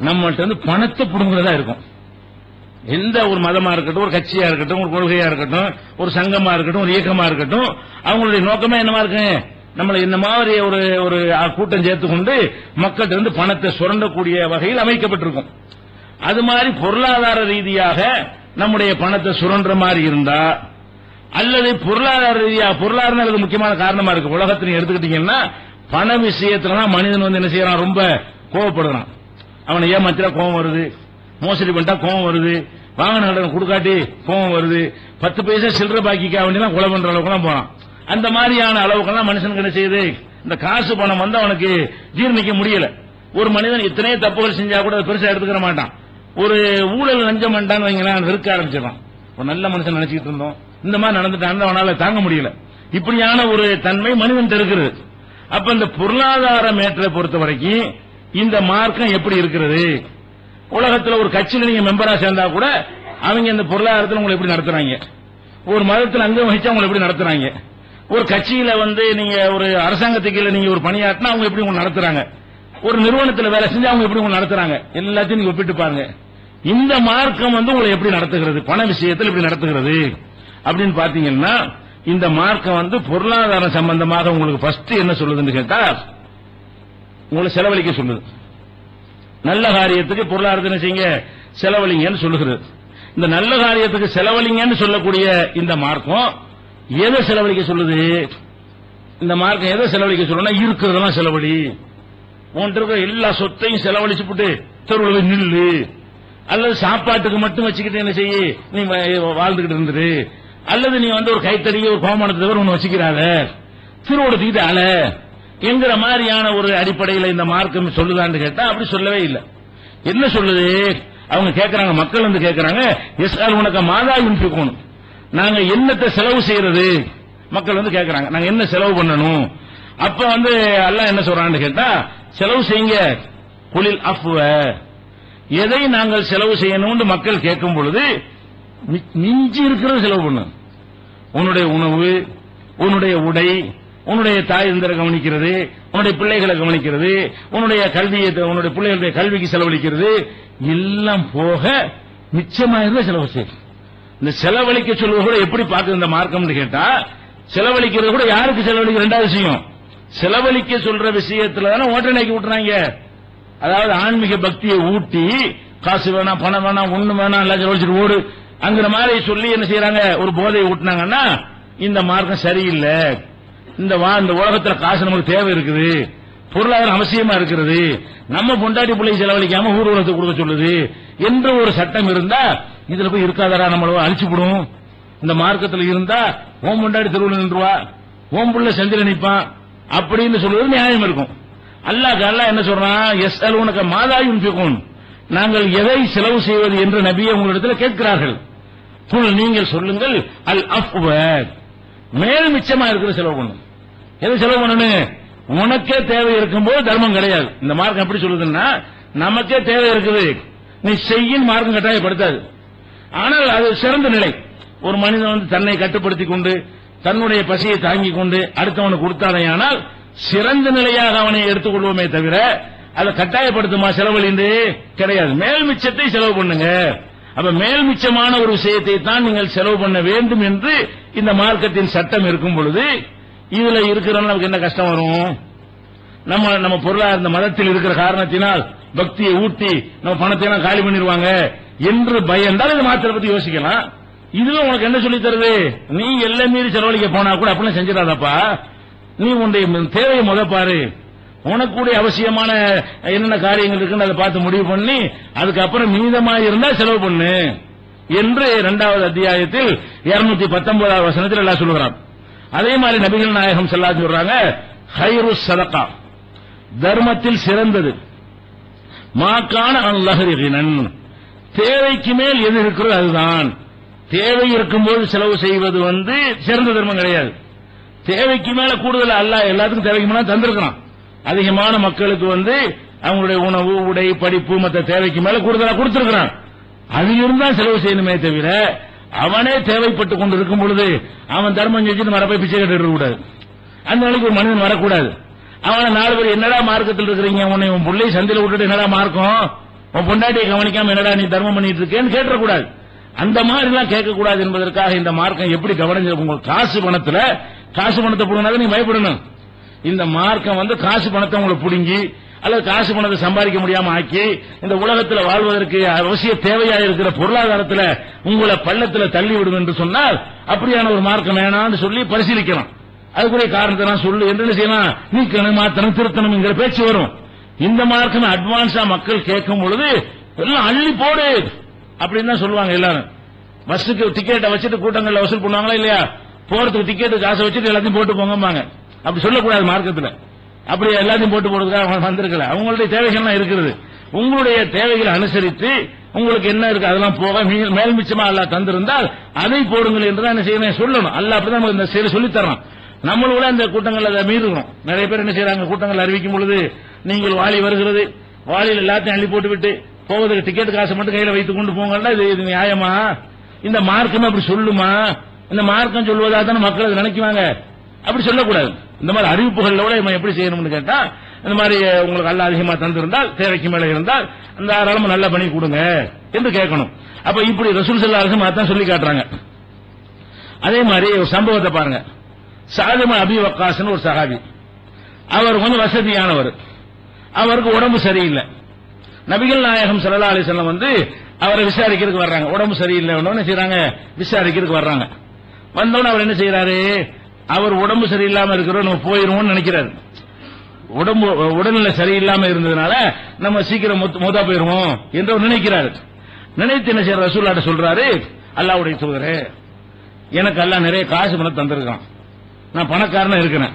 Speaker 1: நம்மகிட்ட பணத்தை புடுங்குறதா இருக்கும். எந்த ஒரு மதமா இருக்கட்டும், ஒரு கட்சியா இருக்கட்டும், ஒரு கொள்கையா இருக்கட்டும், ஒரு சங்கமா இருக்கட்டும், ஒரு இயக்கமா இருக்கட்டும், அவங்களுடைய நோக்கமே என்னமா இருக்கு? நம்மளை இந்த மாதிரி ஒரு கூட்டம் சேர்த்துக்கொண்டு மக்கள்கிட்ட பணத்தை சுரண்டக்கூடிய வகையில் அமைக்கப்பட்டிருக்கும். அது மாதிரி பொருளாதார ரீதியாக நம்முடைய பணத்தை சுரண்ட மாதிரி இருந்தா, அல்லது பொருளாதார ரீதியாக, பொருளாதாரம் முக்கியமான காரணமா இருக்கு. உலகத்தில் எடுத்துக்கிட்டீங்கன்னா பண விஷயத்துலதான் மனிதன் என்ன செய்யறான்? ரொம்ப கோவப்படுறான். அவனை ஏமாத்திரா கோபம் வருது, மோசடி பண்ணிட்டா கோபம் வருது, வாகன கடன் கொடுக்காட்டி கோபம் வருது, 10 பைசா சில்லறை பாக்கிக்கா வேண்டியதான் கொலை பண்ற அளவுக்கு போறான். அந்த மாதிரியான அளவுக்கெல்லாம் மனுஷனுக்கு என்ன செய்யுது? இந்த காசு பணம் அவனுக்கு ஜீர்ணிக்க முடியல. ஒரு மனிதன் இத்தனையே தப்புகள் செஞ்சா கூட பெருசா எடுத்துக்கிற மாட்டான். ஒரு ஊழல் லஞ்சம் பண்ணிட்டான்னு வைங்களேன், வெறுக்க ஆரம்பிச்சிடறான். ஒரு நல்ல மனுஷன் நினைச்சிட்டு இருந்தோம், இந்த மாதிரி நடந்துட்டான், அவனால தாங்க முடியல. இப்படியான ஒரு தன்மை மனிதன் இருக்கிறது. அப்ப இந்த பொருளாதார மேட்டரை பொறுத்த வரைக்கும் இந்த மார்க்கம் எப்படி இருக்கிறது? உலகத்தில் ஒரு கட்சியில் நீங்க மெம்பரா சேர்ந்தா கூட அவங்க இந்த பொருளாதாரத்தில் உங்களை எப்படி நடத்துறாங்க? ஒரு மதத்தில் அங்கம் வகிச்சா உங்களை எப்படி நடத்துறாங்க? ஒரு கட்சியில நீங்க ஒரு அரசாங்கத்துக்கு நீங்க ஒரு பணியாற்றினா அவங்க எப்படி உங்களை நடத்துறாங்க? ஒரு நிறுவனத்தில் வேலை செஞ்சா அவங்க எப்படி உங்களை நடத்துறாங்க? எல்லாத்தையும் நீங்க ஒப்பிட்டு பாருங்க. இந்த மார்க்கம் உங்களை எப்படி நடத்துகிறது? பண விஷயத்தில் எப்படி நடத்துகிறது அப்படின்னு பாத்தீங்கன்னா, இந்த மார்க்கம் பொருளாதாரம் சம்பந்தமாக உங்களுக்கு ஃபர்ஸ்ட் என்ன சொல்லுதுன்னு கேட்டா, உங்களை செலவழிக்க சொல்லுது. நல்ல காரியத்துக்கு பொருளாதாரத்தை என்ன செய்யுங்க? செலவழிங்கன்னு சொல்லுகிறது. இந்த நல்ல காரியத்துக்கு செலவழிங்கன்னு சொல்லக்கூடிய இந்த மார்க்கம் எதை செலவழிக்க சொல்லுது? இந்த மார்க்கம் எதை செலவழிக்க சொல்லுன்னா, இருக்கிறதெல்லாம் செலவழி, உன்கிட்ட இருக்கிற எல்லா சொத்தையும் செலவழிச்சு போட்டு தெருவில் நில்லு, அல்லது சாப்பாட்டுக்கு மட்டும் வச்சுக்கிட்டு என்ன செய்ய நீ வாழ்ந்துகிட்டு இருந்துரு, அல்லது நீ ஒரு கைத்தறி ஒரு கோமானத்தை தவிர ஒன்று வச்சுக்கிறாத, திருவோடத்துக்கிட்டு அல என்கிற மாதிரியான ஒரு அடிப்படையில் இந்த மார்க்கம் சொல்லுதான்னு கேட்டா அப்படி சொல்லவே இல்லை. என்ன சொல்லுது? அவங்க கேட்கறாங்க, மக்கள் கேட்கறாங்க, எஸ் உனக்கு மாதா யுன்ஃபிகூன், நாங்க என்னத்தை செலவு செய்யறது மக்கள் வந்து கேட்கறாங்க, நாங்க என்ன செலவு பண்ணணும்? அப்ப வந்து அல்லாஹ் என்ன சொல்றான்னு கேட்டா, செலவு செய்யுங்க. குலில் அஃப்வ, எதை நாங்கள் செலவு செய்யணும்னு மக்கள் கேட்கும் பொழுது மிஞ்சி இருக்கிறது செலவு பண்ணு. உன்னுடைய உணவு, உன்னுடைய உடை, உன்னுடைய தாய் தந்தரை கவனிக்கிறது, உன்னுடைய பிள்ளைகளை கவனிக்கிறது, உன்னுடைய கல்வியை, உன்னுடைய பிள்ளைகளுடைய கல்விக்கு செலவழிக்கிறது, எல்லாம் போக மிச்சமாக செலவு செய்யும். இந்த செலவழிக்க சொல்வது கூட எப்படி பார்க்குது இந்த மார்க்கம்னு கேட்டா, செலவழிக்கிறது கூட யாருக்கு செலவழிக்க? ரெண்டாவது விஷயம், செலவழிக்க சொல்ற விஷயத்துல தானே ஓட்டணைக்கு விட்டுறாங்க. அதாவது ஆன்மீக பக்தியை ஊட்டி, காசு வேணாம், பணம் வேணாம், ஒண்ணு வேணாம், எல்லாம் செலவழிச்சிட்டு ஓடு அங்கிற மாதிரி சொல்லி என்ன செய்யறாங்க, ஒரு போதையை ஊட்டினாங்கன்னா இந்த மார்க்கம் சரியில்லை. இந்த உலகத்துல காசு நமக்கு தேவை இருக்குது, பொருளாதாரம் அவசியமா இருக்கிறது, நம்ம பொண்டாட்டி பிள்ளை செலவழிக்காம ஊர்வலத்துக்கு கொடுக்க சொல்லுது என்ற ஒரு சட்டம் இருந்தா இதுல போய் இருக்காதரா, நம்மள அழிச்சுவிடும். இந்த மார்க்கத்தில் இருந்தா ஓம் பொண்டாட்டி தெருவில் நின்றுவா, ஓம் புள்ள செந்தில நிற்பான் அப்படின்னு சொல்வது நியாயம் இருக்கும். அல்லாஹ் என்ன சொல்றான், எஸ் அலுவனுக்கு மாதாயும் பிகும், நாங்கள் எதை செலவு செய்வது என்று நபியை உங்களிடத்தில் கேட்கிறார்கள். நீங்கள் சொல்லுங்கள் அல் அஃப்வ, மேல் மிச்சமா இருக்கிற செலவு பண்ணும். எது செலவு பண்ணணும்? உனக்கே தேவை இருக்கும்போது தர்மம் கிடையாது. இந்த மார்க்கம் எப்படி சொல்லுதுன்னா, நமக்கே தேவை இருக்குது, நீ செய்யும் மார்க்கம் கட்டாயப்படுத்தாது. ஆனால் அது சிறந்த நிலை. ஒரு மனிதன் வந்து தன்னை கட்டுப்படுத்திக் கொண்டு தன்னுடைய பசியை தாங்கிக் கொண்டு அடுத்தவனுக்கு கொடுத்தானேயானால் சிறந்த நிலையாக அவனை எடுத்துக்கொள்வோமே தவிர அதை கட்டாயப்படுத்துமா செலவழிந்து கிடையாது. மேல் மிச்சத்தை செலவு பண்ணுங்க. அப்ப மேல் மிச்சமான ஒரு விஷயத்தை தான் நீங்கள் செலவு பண்ண வேண்டும் என்று இந்த மார்க்கத்தின் சட்டம் இருக்கும் பொழுது இதுல இருக்கிறவங்க நமக்கு என்ன கஷ்டம் வரும்? நம்ம பொருளாதார இந்த மதத்தில் இருக்கிற காரணத்தினால் பக்தியை ஊட்டி நம்ம பணத்தை எல்லாம் காலி பண்ணிடுவாங்க என்று பயந்தால் இதை மாத்திர பத்தி யோசிக்கலாம். இதுல உனக்கு என்ன சொல்லி தருது? நீ எல்லாம் மீறி செலவழிக்க போனா கூட அப்படிலாம் செஞ்சிடாதப்பா, நீ உன்னுடைய தேவையை பாரு, உனக்குடைய அவசியமான என்னென்ன காரியங்கள் இருக்குன்னு அதை பார்த்து முடிவு பண்ணி அதுக்கப்புறம் மீதமாக இருந்தா செலவு பண்ணு என்று 2வது அத்தியாயத்தில் 219வது வசனத்தில் எல்லாம் சொல்லுகிறான். அதே மாதிரி நபிகள் நாயகம் ஸல்லல்லாஹு சொல்றாங்க, ஹைரு ஸதகா, தர்மத்தில் சிறந்தது, மாக்கான அல்லாஹ் ரிகனன், தேவைக்கு மேல் எது இருக்கிறது அதுதான். தேவை இருக்கும்போது செலவு செய்வது வந்து சிறந்த தர்மம் கிடையாது. தேவைக்கு மேல கூடுதல் அல்லாஹ் எல்லாத்துக்கும் தேவைக்கு மேல தந்திருக்கிறான். அதிகமான மக்களுக்கு வந்து அவங்களுடைய உணவு, உடை, படிப்பு மற்ற தேவைக்கு மேல கூடுதலா கொடுத்திருக்கிறான். அதிலிருந்து தான் செலவு செய்யணுமே தவிர அவனே தேவைப்பட்டு கொண்டு இருக்கும் பொழுது அவன் தர்மம் செஞ்சுட்டு மரப்பை பிச்சை கட்டு கூடாது. அந்த நாளைக்கு ஒரு மனிதன் வரக்கூடாது. அவனை 4 பேர் என்னடா மார்க்கத்தில் இருக்கிறீங்க, உன்னை உன் பிள்ளை சந்தையில் விட்டுட்டு என்னடா மார்க்கம், உன் பொண்டாட்டியை கவனிக்காம என்னடா நீ தர்மம் பண்ணிட்டு இருக்கேன்னு கேட்டக்கூடாது. அந்த மாதிரி எல்லாம் கேட்கக்கூடாது என்பதற்காக இந்த மார்க்கம் எப்படி கவனிச்சு, உங்க காசு பணத்தை புடுங்கினாலும் நீ பயப்படணும். இந்த மார்க்கம் வந்து காசு பணத்தை உங்களை புடுங்கி அல்லது காசு பணத்தை சம்பாதிக்க முடியாம ஆக்கி இந்த உலகத்தில் வாழ்வதற்கு அவசிய தேவையா இருக்கிற பொருளாதாரத்தில் உங்களை பள்ளத்தில் தள்ளிவிடும் என்று சொன்னால் அப்படியான ஒரு மார்க்கம் வேணாம்னு சொல்லி பரிசீலிக்கலாம். அதுக்குரிய காரணத்தை நான் சொல்லு என்று செய்யலாம், நீக்கணும், மாத்தணும், திருத்தணும் என்கிற பேச்சு வரும். இந்த மார்க்கம் அட்வான்ஸா மக்கள் கேட்கும் பொழுது எல்லாம் அள்ளி போடு அப்படின்னு தான் சொல்லுவாங்க. எல்லாரும் பஸ்ஸுக்கு டிக்கெட்டை வச்சுட்டு கூட்டங்கள்ல வசூல் பண்ணுவாங்களா இல்லையா, போறதுக்கு டிக்கெட்டு காசை வச்சுட்டு எல்லாத்தையும் போட்டு போங்கம்பாங்க. அப்படி சொல்லக்கூடாது மார்க்கத்தில். அப்படி எல்லாத்தையும் போட்டு போடுறதுக்காக வந்திருக்கல, அவங்களுடைய தேவைகள்லாம் இருக்கிறது. உங்களுடைய தேவைகளை அனுசரித்து உங்களுக்கு என்ன இருக்கு அதெல்லாம் போக மேல் மிச்சமா அல்லாஹ் தந்திருந்தால் அதை போடுங்கள் என்றுதான் என்ன செய்யணும் சொல்லணும். அல்லாஹ் அப்படிதான் நமக்கு இந்த செயலை சொல்லித் தர்றான். நம்மளோட இந்த கூட்டங்கள் அதை மீறுகிறோம். நிறைய பேர் என்ன செய்யறாங்க, கூட்டங்கள் அறிவிக்கும் பொழுது நீங்கள் வாலி வருகிறது, வாலியில் எல்லாத்தையும் அள்ளி போட்டு விட்டு போவதற்கு டிக்கெட் காசை மட்டும் கையில வைத்துக் கொண்டு போங்கன்னா இது நியாயமா? இந்த மார்க்கம் அப்படி சொல்லுமா? இந்த மார்க்கம் சொல்வதாக தானே மக்கள் அதை நினைக்குவாங்க. அப்படி சொல்லக்கூடாது. இந்த மாதிரி அறிவிப்புகளோட எப்படி செய்யணும்னு கேட்டா, இந்த மாதிரி உங்களுக்கு அல்லாஹ் அதிகமா தந்திருந்தால் தேவைக்கு மேல இருந்தால் அந்த தாராளமா நல்ல பணி கொடுங்க என்று கேட்கணும். அப்ப இப்படி ரசூல் ஸல்லல்லாஹு அலைஹி வஸல்லம் தான் சொல்லி காட்டுறாங்க. அதே மாதிரி ஒரு சம்பவத்தை பாருங்க. சஅத் இப்னு அபீ வக்காஸ் ஒரு சஹாபி, அவர் கொஞ்சம் வசதியானவர், அவருக்கு உடம்பு சரியில்லை. நபிகள் நாயகம் ஸல்லல்லாஹு அலைஹி வஸல்லம் வந்து அவரை விசாரிக்கிறதுக்கு வர்றாங்க. உடம்பு சரியில்லை என்ன செய்யறாங்க, விசாரிக்கிறதுக்கு வர்றாங்க. வந்தோன்னு அவர் என்ன செய்யறாரு, அவர் உடம்பு சரியில்லாம இருக்கிறோம் நம்ம போயிருவோம்னு நினைக்கிறாரு. உடல்நிலை சரியில்லாம இருந்ததுனால நம்ம சீக்கிரம் மொத்தா போயிருவோம் என்று அவர் நினைக்கிறாரு. நினைத்து என்ன செய்யற, ரசூலுல்லாஹ் சொல்றாரு, அல்லாஹ்வுடைய தூதரே, எனக்கு அல்லாஹ் நிறைய காசு பணம் தந்திருக்கான், நான் பணக்காரனா இருக்கிறேன்,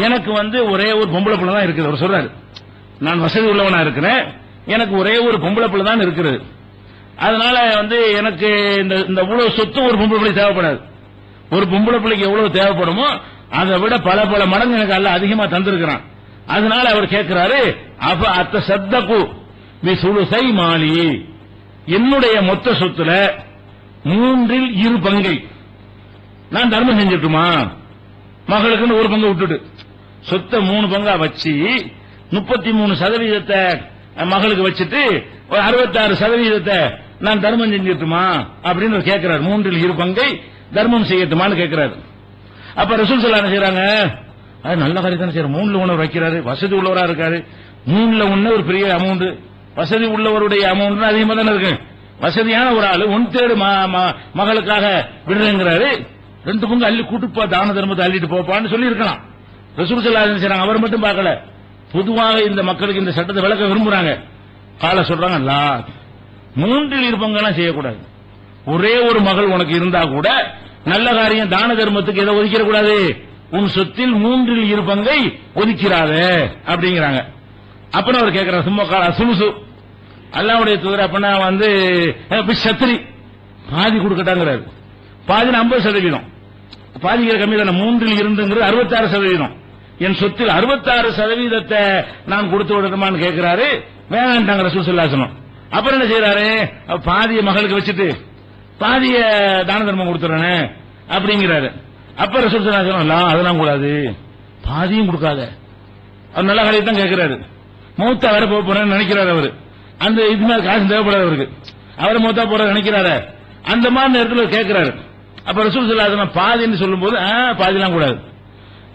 Speaker 1: எனக்கு வந்து ஒரே ஒரு பொம்பளை பிள்ளை தான் இருக்குது. அவர் சொல்றாரு, நான் வசதி உள்ளவனா இருக்கிறேன், எனக்கு ஒரே ஒரு பொம்பளை பிள்ளை தான் இருக்கிறது, அதனால வந்து எனக்கு இந்த இவ்வளவு சொத்து ஒரு பொம்பளை பிள்ளை தேவைப்படாது, ஒரு பொம்பளை பிள்ளைக்கு எவ்வளவு தேவைப்படுமோ அதை விட பல பல மடங்கு எனக்கு அல்ல அதிகமா தந்திருக்கிறான். அதனால அவர் கேட்கிறாரு, அப்ப அத்த சத்தகு பி சுலுசை மாலி, என்னுடைய மொத்த சொத்துல 2/3 நான் தர்மம் செஞ்சிட்டுமா? மகளுக்குன்னு ஒரு பங்கு விட்டுட்டு சொத்தை 3 பங்கா வச்சு 33% மகளுக்கு வச்சுட்டு 66% நான் தர்மம் செஞ்சிட்டுமா அப்படின்னு கேட்கிறார். 2/3 தர்மம் செய்யட்டுமான்னு கேட்கிறாரு. அப்ப ரசூல் ஸல்லல்லாஹு அலைஹி செய்யறாங்க, அது நல்ல காரியம் தானே செய்யறாரு. 3/1 வைக்கிறாரு, வசதி உள்ளவரா இருக்காரு. 3/1 ஒரு பெரிய அமௌண்ட், வசதி உள்ளவருடைய அமௌண்ட் அதிகமா தானே இருக்கு. வசதியான ஒரு ஆளு 1/3 மகளுக்காக விடுறேங்கிறாரு. 2 பங்கு அள்ளி கூட்டுப்பா, தான தர்மத்தை அள்ளிட்டு போப்பான்னு சொல்லி இருக்கலாம். ரசூல் ஸல்லல்லாஹு அலைஹி செய்யறாங்க, அவர் மட்டும் பார்க்கல, பொதுவாக இந்த மக்களுக்கு இந்த சட்டத்தை விளக்க விரும்புறாங்க. கால சொல்றாங்க, அல்ல 3/2 செய்யக்கூடாது. ஒரே ஒரு மகள் உனக்கு இருந்தா கூட நல்ல காரியம் தான தர்மத்துக்கு எதை ஒதுக்கிட கூடாது, உன் சொத்தில் 3/2 ஒதுக்கிறாத அப்படிங்கிறாங்க. அப்புறம் அவர் கேட்கிறார், சும்மா கால சுலுசு, அல்லாஹ்வுடைய தூதர் அப்பனா சத்திரி பாதி கொடுக்கட்டாங்கிறாரு. பாதி 50%, பாதி கம்மி தானே. 3/2 66%. என் சொத்தில் 66% நான் கொடுத்து விடணுமான்னு கேட்கிறாரு. வேணான்ட்டாங்க ரசூல் ஸல்லல்லாஹு அலைஹி வஸல்லம். அப்புறம் என்ன செய்யறாரு, பாதிய மகளுக்கு வச்சுட்டு பாதிய தான தர்மம் கொடுத்துறேன்னு அப்படிங்கிறாரு. அப்ப ரசூல் ஸல்லல்லாஹு அலைஹி வஸல்லம், அதெல்லாம் கூடாது, பாதியும் கொடுக்காத. அவர் நல்ல காரியத்தை தான் கேட்கிறாரு. மௌத்தா வேற போறேன்னு நினைக்கிறாரு அவரு. அந்த இது மாதிரி காசு தேவைப்படாது அவருக்கு, அவரை மௌத்தா போற நினைக்கிறாரு. அந்த மாதிரி நேரத்தில் கேட்கிறாரு. அப்ப ரசூல் ஸல்லல்லாஹு அலைஹி வஸல்லம் பாதின்னு சொல்லும் போது பாதிலாம் கூடாது.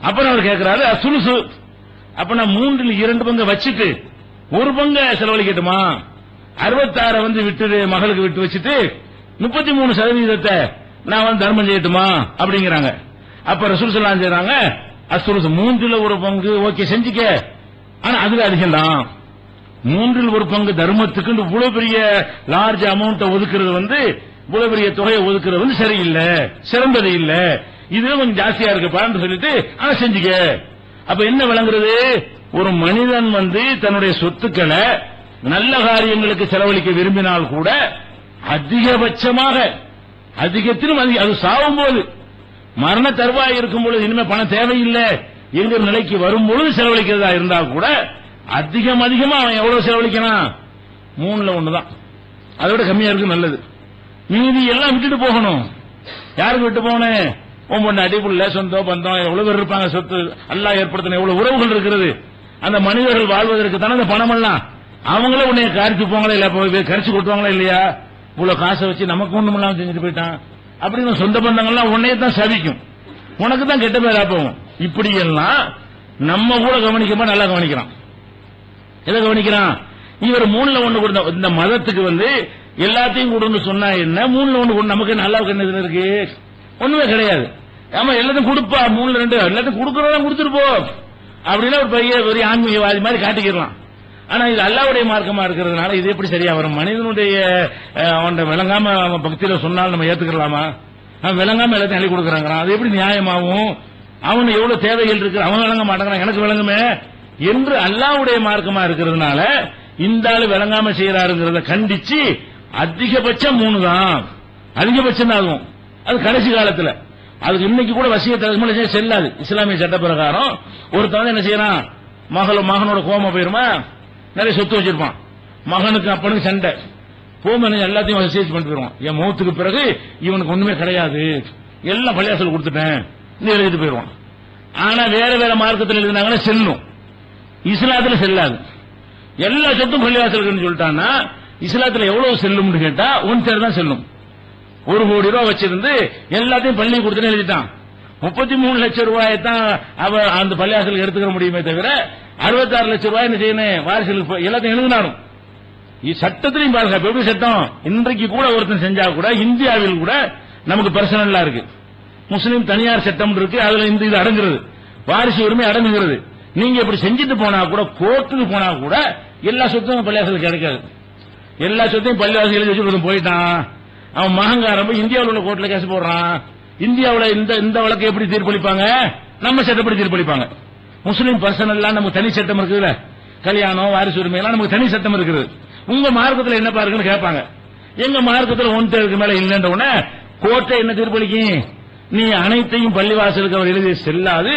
Speaker 1: அப்புறம் அவர் கேட்கிறாரு, சுலுசு, அப்ப நான் 3/2 வச்சுட்டு 1 பங்கு செலவழிக்கட்டுமா? 66 விட்டு மகளுக்கு விட்டு வச்சுட்டு 33% நான் தர்மம் செய்யட்டுமா அப்படிங்கிறாங்க. அப்ப ரசூல் ஸல்லல்லாஹு அலைஹி செய்றாங்க, அசுலுசு 3/1 ஓகே செஞ்சுக்க, ஆனா அதுவே அதிகம் தான். 3/1 தர்மத்துக்கு இவ்வளவு பெரிய லார்ஜ் அமௌண்ட் ஒதுக்குறது இவ்வளவு பெரிய தொகையை ஒதுக்குறது சரியில்லை, சிறந்தது இல்ல, இதுவே கொஞ்சம் ஜாஸ்தியா இருக்குப்பான்னு சொல்லிட்டு ஆனா செஞ்சுக்க. அப்ப என்ன விளங்குறது, ஒரு மனிதன் தன்னுடைய சொத்துக்களை நல்ல காரியங்களுக்கு செலவழிக்க விரும்பினால் கூட அதிகபட்சமாக, அதிகத்திலும் அது சாவும் போது, மரண தருவாய் இருக்கும் பொழுது, இனிமே பணம் தேவையில்லை என்கிற நிலைக்கு வரும் பொழுது செலவழிக்கிறதா இருந்தா கூட அதிகமா அவன் எவ்வளவு செலவழிக்கிறான், 3/1 தான். அதோட கம்மியா இருக்கு நல்லது. மீதி எல்லாம் விட்டுட்டு போகணும். யாருக்கு விட்டு போகணும்? ஒவ்வொன்று அடிப்புள்ள சொந்தம் பந்தம் எவ்வளவு பேர் இருப்பாங்க. சொத்து அல்லாஹ் ஏற்படுத்தின எவ்வளவு உறவுகள் இருக்கிறது. அந்த மனிதர்கள் வாழ்வதற்கு தானே அந்த பணம் எல்லாம். அவங்களே உன்னை கரிச்சு போங்களா இல்ல, கரிச்சு கொட்டுவாங்களா இல்லையா? இவ்வளவு காசை வச்சு நமக்கு ஒண்ணும் இல்லாம செஞ்சுட்டு போயிட்டான் அப்படின்னு சொந்த பந்தங்கள்லாம் உன்னையே தான் சபிக்கும், உனக்கு தான் கெட்ட பேரா போகும். இப்படி எல்லாம் நம்ம கூட கவனிக்கமா நல்லா கவனிக்கிறான். எதை கவனிக்கிறான்? இவர் 3/1 கொடுத்த இந்த மதத்துக்கு எல்லாத்தையும் கொடுன்னு சொன்னா என்ன, 3/1 கொண்டு நமக்கு நல்லா என்ன இருக்கு? ஒண்ணுமே கிடையாது. ஆமா எல்லாத்தையும் கொடுப்பா, 3/2 எல்லாத்தையும் கொடுக்கறதா கொடுத்துட்டு போ அப்படின்னா ஒரு பெரிய ஆன்மீகவாதி மாதிரி காட்டிக்கலாம். ஆனா இது அல்லாஹ்வுடைய மார்க்கமா இருக்கிறதுனால இது எப்படி சரியா வரும்? மனிதனுடைய அவன் விளங்காம பக்தியில சொன்னாலும் நம்ம ஏத்துக்கலாமா? அவன் விளங்காம எல்லாத்தையும் அள்ளி கொடுக்கறாங்க, அது எப்படி நியாயமாகும்? அவன் எவ்வளவு தேவைகள் இருக்கு, அவன் விளங்க மாட்டாங்க, எனக்கு விளங்குமே என்று அல்லாஹ்வுடைய மார்க்கமா இருக்கிறதுனால இந்த ஆளு விளங்காம செய்யறாருங்கிறத கண்டிச்சு அதிகபட்சம் 3 தான், அதிகபட்சம் தான் ஆகும். அது கடைசி காலத்துல, அதுக்கு இன்னைக்கு கூட வசியத்தை செல்லாது. இஸ்லாமிய சட்ட பிரகாரம் ஒருத்தவன் என்ன செய்யறான், மகனோட கோம போயிருமா, நிறைய சொத்து வச்சிருப்பான், மகனுக்கு அப்பனுக்கு சண்டை போமனு எல்லாத்தையும் வசியத்து பண்ணிட்டு போயிருவான். என் மௌத்துக்கு பிறகு இவனுக்கு ஒண்ணுமே கிடையாது, எல்லாம் பள்ளியாசல் கொடுத்துட்டேன் எழுதிட்டு போயிருவான். ஆனா வேற வேற மார்க்கத்தில் எழுதினாங்கன்னா செல்லும், இஸ்லாத்துல செல்லாது. எல்லா சொத்தும் பள்ளிவாசலுக்கு சொல்லிட்டான்னா இஸ்லாத்துல எவ்வளவு செல்லும் கேட்டா 1/3 தான் செல்லும். 1 கோடி ரூபாய் வச்சிருந்து எல்லாத்தையும் பள்ளி கொடுத்துன்னு எழுதிட்டான். 33 லட்சம் ரூபாயை தான் அவ அந்த பள்ளிவாசலுக்கு எடுத்துக்க முடியுமே தவிர 66 லட்சம் ரூபாய் என்ன செய்யணும், வாரிசுகளுக்கு எல்லாத்தையும் எழுதினாலும். சட்டத்திலையும் பாருங்க, எப்படி சட்டம் இன்றைக்கு கூட ஒருத்தன் செஞ்சா கூட இந்தியாவில் கூட நமக்கு பர்சனலா இருக்கு, முஸ்லீம் தனியார் சட்டம் இருக்கு, அதுல இந்த இது அடங்குறது, வாரிசு உரிமை அடங்குகிறது. நீங்க இப்படி செஞ்சுட்டு போனா கூட, கோர்ட்டுக்கு போனா கூட எல்லா சொத்தும் பள்ளிவாசலுக்கு கிடைக்காது. எல்லா சொத்தையும் பள்ளிவாசல் எழுதி வச்சு போயிட்டான், அவன் மகங்காரம் இந்தியாவில் உள்ள கோர்ட்ல கேஸ் போடுறான். இந்தியாவில் இந்த வழக்கை எப்படி தீர்ப்பளிப்பாங்க? நம்ம சட்டப்படி தீர்ப்பளிப்பாங்க. முஸ்லீம் பர்சனல் நமக்கு தனி சட்டம் இருக்குதுல்ல, கல்யாணம் வாரிசு உரிமை எல்லாம் நமக்கு தனி சட்டம் இருக்குது. உங்க மார்க்கத்தில் என்ன பாருங்கன்னு கேட்பாங்க. எங்க மார்க்கத்தில் 1/3 மேல இல்லைன்ற உடனே கோர்ட்டை என்ன தீர்ப்பளிக்கும்? நீ அனைத்தையும் பள்ளிவாசலுக்கு அவர் எழுதி செல்லாது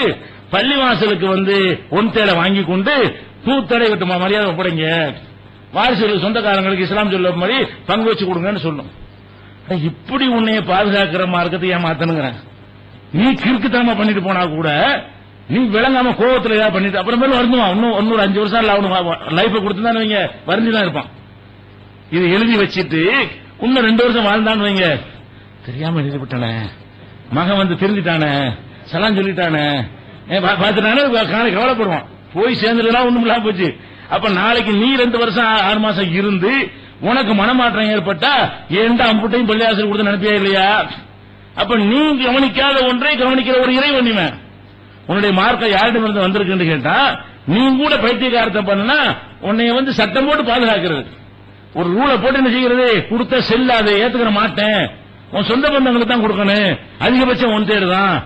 Speaker 1: பள்ளிவாசலுக்கு வந்து ஒன் தேலை வாங்கி கொண்டு பூத்தடை விட்டு மரியாதை ஒப்படைங்க, வாரிசுகளுக்கு சொந்தக்காரங்களுக்கு இஸ்லாம் சொல்ல மாதிரி பங்கு வச்சு கொடுங்கன்னு சொல்லும். இப்படி உன்னைய பாதுகாக்கிற மார்க்கத்தை ஏமாத்தனுங்கிறேன். நீ கிறுக்குத்தனமா பண்ணிட்டு போனா கூட நீ விளங்காம கோவத்துல ஏதாவது பண்ணிட்டு அப்புறமேல வருந்துவான். இன்னொரு 5 வருஷம் அவனு லைஃப கொடுத்துதான் வைங்க, வருந்துதான் இருப்பான். இது எழுதி வச்சிட்டு இன்னும் 2 வருஷம் வாழ்ந்தான்னு வைங்க, தெரியாம எழுதிவிட்டானே, மகன் வந்து திருந்திட்டானே, சலாம் சொல்லிட்டானே, பாத்துட்டானே, கவலைப்படுவான். போய் சேர்ந்துலாம் ஒண்ணும் இல்லாம போச்சு. அப்ப நாளைக்கு நீ 2 வருஷம் 6 மாசம் இருந்து உனக்கு மனமாற்றம் ஏற்பட்டா ஏண்டா அம்புட்டையும் பள்ளியாசல் கொடுத்து நினைப்பியா இல்லையா? அப்ப நீ கவனிக்காத ஒன்றை கவனிக்கிற ஒரு இறைவனிவன். உன்னுடைய மார்க்கம் யாரிடமிருந்து வந்திருக்குன்னு கேட்டா நீ கூட பைத்தியக்காரத்தை பண்ணா உன்னைய வந்து சட்டம் போட்டு பாதுகாக்கிறது. ஒரு ரூலை போட்டு என்ன செய்கிறது, கொடுத்த செல்லாது, ஏத்துக்கிற மாட்டேன், உன் சொந்த பந்தங்களுக்கு தான் கொடுக்கணும், அதிகபட்சம் ஒன் தேடுதான்.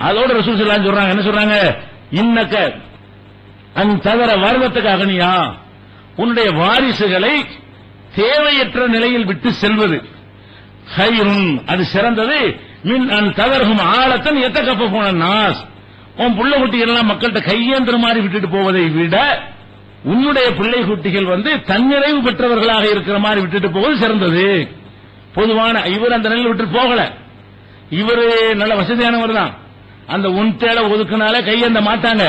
Speaker 1: அதோட ரசூல் ஸல்லல்லாஹு சொல்றாங்க, என்ன சொல்றாங்க, இன்னக்க அன் தவற வருவத்துக்கு அகனியா, உன்னுடைய வாரிசுகளை தேவையற்ற நிலையில் விட்டு செல்வது ஹைருன், அது சிறந்தது, மின் அன் தவறும் ஆழத்தன் எத்தக்கப்ப போன நாஸ், உன் பிள்ளை குட்டிகள் எல்லாம் மக்கள்கிட்ட கையேந்திர மாதிரி விட்டுட்டு போவதை விட உன்னுடைய பிள்ளை குட்டிகள் வந்து தன்னிறைவு பெற்றவர்களாக இருக்கிற மாதிரி விட்டுட்டு போவது சிறந்தது. பொதுவான இவர் அந்த நிலையில் விட்டு போகல, இவரு நல்ல வசதியானவர் தான், அந்த உன் தேலை ஒதுக்குனால கையேந்த மாட்டாங்க.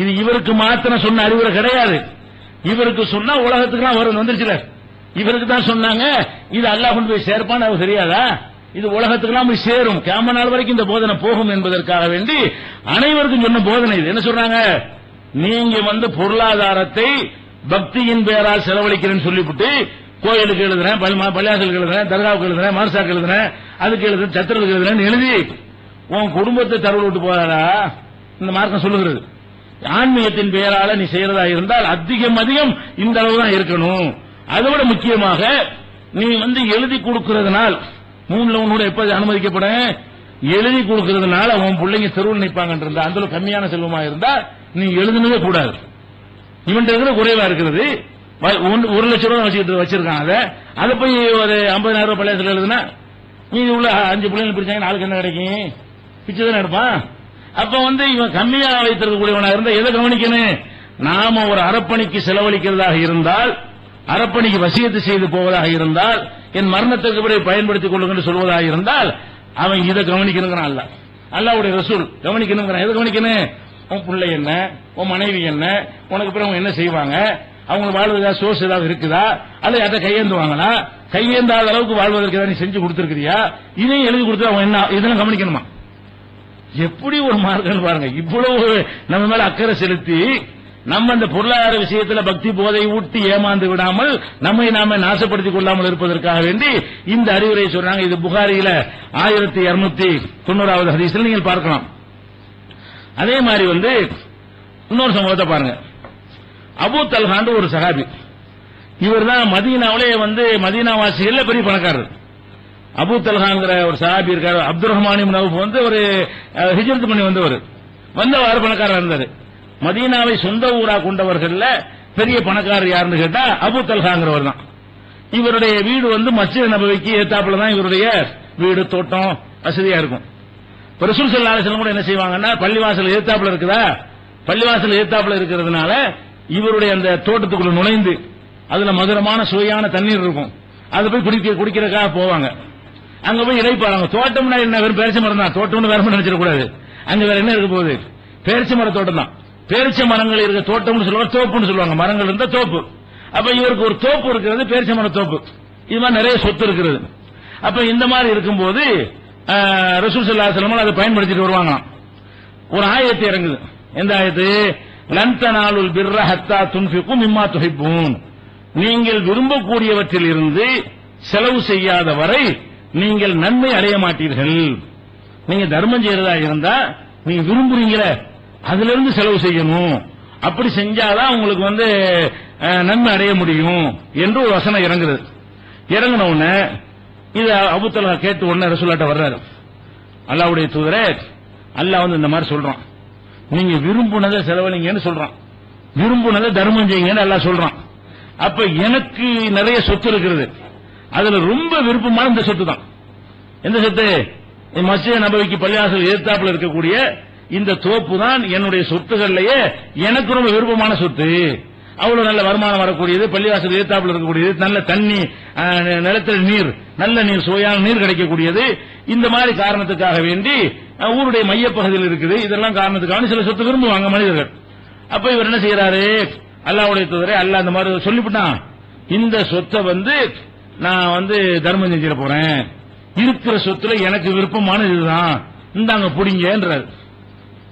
Speaker 1: இது இவருக்கு மாத்திர சொன்ன அறிவுரை கிடையாது. இவருக்கு சொன்னா உலகத்துக்குலாம் வரும் வந்துருச்சுல, இவருக்கு தான் சொன்னாங்க. இது அல்லாஹ் கொண்டு போய் சேர்ப்பான்னு அவர் தெரியாதா? இது உலகத்துக்கெல்லாம் போய் சேரும், கியாமத் நாள் வரைக்கும் இந்த போதனை போகும் என்பதற்காக வேண்டி அனைவருக்கும் சொன்ன போதனை இது. என்ன சொல்றாங்க, நீங்க வந்து பொருளாதாரத்தை பக்தியின் பெயரால் செலவழிக்கிறேன்னு சொல்லிவிட்டு கோயிலுக்கு எழுதுறேன், பள்ளியாசலுக்கு எழுதுறேன், தர்காவுக்கு எழுதுறேன், மர்சாக்கு எழுதுறேன், அதுக்கு எழுதுறேன், சத்திரத்துக்கு எழுதுறேன்னு எழுதி உன் குடும்பத்தை தரவு விட்டு போறாரா? இந்த மார்க்கம் சொல்லுகிறது. ஆன்மீகத்தின் பெயரால நீ செய்யறதா இருந்தால் அதிகம் அதிகம் இந்த அளவு தான் இருக்கணும். அதை விட முக்கியமாக நீ வந்து எழுதி கொடுக்கிறதுனால் 3 உன்னோட எப்ப அனுமதிக்கப்பட எழுதி கொடுக்கிறதுனால உன் பிள்ளைங்க தெருவில் நிற்பாங்க இருந்தா அந்த கம்மியான செல்வமா இருந்தா நீ எழுதுனதே கூடாது. இவன் இருக்கிற குறைவா இருக்கிறது, 1 லட்சம் ரூபாய் வச்சிருக்கான், அதை போய் ஒரு 50,000 ரூபாய் பள்ளியாசல் எழுதுனா நீ உள்ள 5 பிள்ளைங்க பிரிச்சாங்க, நாளுக்கு என்ன கிடைக்கும்? பிச்சை தானே எடுப்பான். அப்ப வந்து இவன் கம்மியா வைத்திருக்கக்கூடியவனா இருந்தா எதை கவனிக்கணும்? நாம ஒரு அறப்பணிக்கு செலவழிக்கிறதாக இருந்தால், அறப்பணிக்கு வசியத்து செய்து போவதாக இருந்தால், என் மரணத்துக்கு பிறகு பயன்படுத்திக் கொள்ளுங்க சொல்வதாக இருந்தால் அவன் இதை கவனிக்கணுங்கிறான். அல்ல அல்லாஹ்வுடைய ரசூல் கவனிக்கணுங்கிறான். எதை கவனிக்கணும்? உன் பிள்ளை என்ன, உன் மனைவி என்ன, உனக்கு பிறகு என்ன செய்வாங்க, அவங்க வாழ்வதா சோர்ஸ் ஏதாவது இருக்குதா, அல்லது அதை கையேந்துவாங்களா, கையேந்தாத அளவுக்கு வாழ்வதற்கு ஏதாவது நீ செஞ்சு கொடுத்திருக்கிறியா, இதையும் எழுதி கொடுத்து அவன் என்ன இதெல்லாம் கவனிக்கணுமா? எப்படி ஒரு மார்க்கம் பாருங்க. இவ்வளவு நம்ம மேல அக்கறை செலுத்தி நம்ம அந்த பொருளாதார விஷயத்தில் பக்தி போதை ஊட்டி ஏமாந்து விடாமல் நம்மை நாம நாசப்படுத்திக் கொள்ளாமல் இருப்பதற்காக வேண்டி இந்த அறிவுரை சொல்றாங்க. இது புகாரியில 1290வது ஹதீஸ்ல நீங்கள் பார்க்கலாம். அதே மாதிரி வந்து இன்னொரு சம்பவத்தை பாருங்க. அபூ தல்ஹான்னு ஒரு சஹாபி, இவர் தான் மதீனாவிலே வந்து மதீனாவாசிகள்ல பெரிய பணக்காரர். அபூ தல்ஹாங்கிற ஒரு சஹாபி இருக்காரு. அப்துல் ரஹ்மான் இப்னு அவுஃப் வந்து ஒரு ஹிஜ்ரத் பண்ணி வந்தவர் பணக்காரர் இருந்தாரு. மதீனாவை சொந்த ஊரா கொண்டவர்கள்ல பெரிய பணக்காரர் யாருன்னு கேட்டா அபூ தல்ஹாங்கிறவர் தான். இவருடைய வீடு வந்து மஸ்ஜித் நபவிக்கு ஏத்தாப்புல தான் இவருடைய வீடு, தோட்டம் வசதியா இருக்கும். ரசூல் ஸல்லல்லாஹு அலைஹி வஸல்லம் கூட என்ன செய்வாங்கன்னா, பள்ளிவாசல் ஏத்தாப்புல இருக்குதா, பள்ளிவாசல் ஏத்தாப்புல இருக்கிறதுனால இவருடைய அந்த தோட்டத்துக்குள்ள நுழைந்து அதுல மதுரமான சுவையான தண்ணீர் இருக்கும், அதை போய் குடிக்கிறதுக்காக போவாங்க. அங்க போய் இறைப்பாங்க. தோட்டம்னா என்ன, வெறும் பேரிச்ச மரம் தான், தோட்டம்னு வேற நினைச்சிடக்கூடாது. அங்க வேற என்ன இருக்க போகுது, பேரிச்ச மர தோட்டம் தான். பேரிச்ச மரங்கள் இருக்க தோட்டம்னு சொல்லுவாங்க, தோப்புன்னு சொல்லுவாங்க. மரங்கள் இருந்தா தோப்பு. அப்ப இவருக்கு ஒரு தோப்பு இருக்கிறது, பேரிச்ச மர தோப்பு. இது மாதிரி நிறைய சொத்து இருக்கிறது. அப்ப இந்த மாதிரி இருக்கும்போது ரசூல் ஸல்லல்லாஹு அலைஹி வஸல்லம் அதை பயன்படுத்திட்டு வருவாங்க. ஒரு ஆயத்து இறங்குது. எந்த ஆயத்து? லன் தனாலுல் பிர்ர ஹத்தா துன்ஃபிகு மிம்மா துஹிப்பூன், நீங்கள் விரும்பக்கூடியவற்றில் இருந்து செலவு செய்யாத வரை நீங்கள் நன்மை அடைய மாட்டீர்கள். நீங்க தர்மம் செய்யறதா இருந்தா நீங்க விரும்புறீங்கள அதுல இருந்து செலவு செய்யணும், அப்படி செஞ்சாதான் உங்களுக்கு வந்து நன்மை அடைய முடியும் என்று ஒரு வசனம் இறங்குறது. இறங்கின உடனே இது அபூ தல்ஹா கேட்டு உடனே ரசூலுல்லாஹ்ட்ட வர்றாரு. அல்லாஹ்வுடைய தூதரே, அல்லாஹ் வந்து இந்த மாதிரி சொல்றான், நீங்க விரும்புனதை செலவழிங்கன்னு சொல்றான், விரும்புனதை தர்மம் செய்யுங்கன்னு அல்லாஹ் சொல்றான். அப்ப எனக்கு நிறைய சொத்து இருக்கிறது, அதுல ரொம்ப விருப்பமான இந்த சொத்து தான். எந்த சொத்து? மஸ்ஜித் நபவிக்கு பள்ளிவாசல் எதிர்த்தாப்புல இருக்கக்கூடிய இந்த தோப்பு தான் என்னுடைய சொத்துகள்லயே எனக்கு ரொம்ப விருப்பமான சொத்து. அவ்வளவு நல்ல வருமானம் வரக்கூடியது, பள்ளிவாசல் எதிர்த்தாப்புல இருக்கக்கூடியது, நல்ல தண்ணி, நிலத்தடி நீர், நல்ல நீர், சுவையான நீர் கிடைக்கக்கூடியது. இந்த மாதிரி காரணத்துக்காக வேண்டி ஊருடைய மையப்பகுதியில் இருக்குது. இதெல்லாம் காரணத்துக்காக சில சொத்து விரும்புவாங்க மனிதர்கள். அப்ப இவர் என்ன செய்யறாரு, அல்லாஹ்வுடைய தூதரே, அல்லாஹ் அந்த மாதிரி சொல்லிவிட்டான், இந்த சொத்தை நான் தர்மம் செஞ்சிட போறேன், இருக்கிற சொத்துல எனக்கு விருப்பமான இதுதான், இந்தாங்க புடிங்கன்றார்.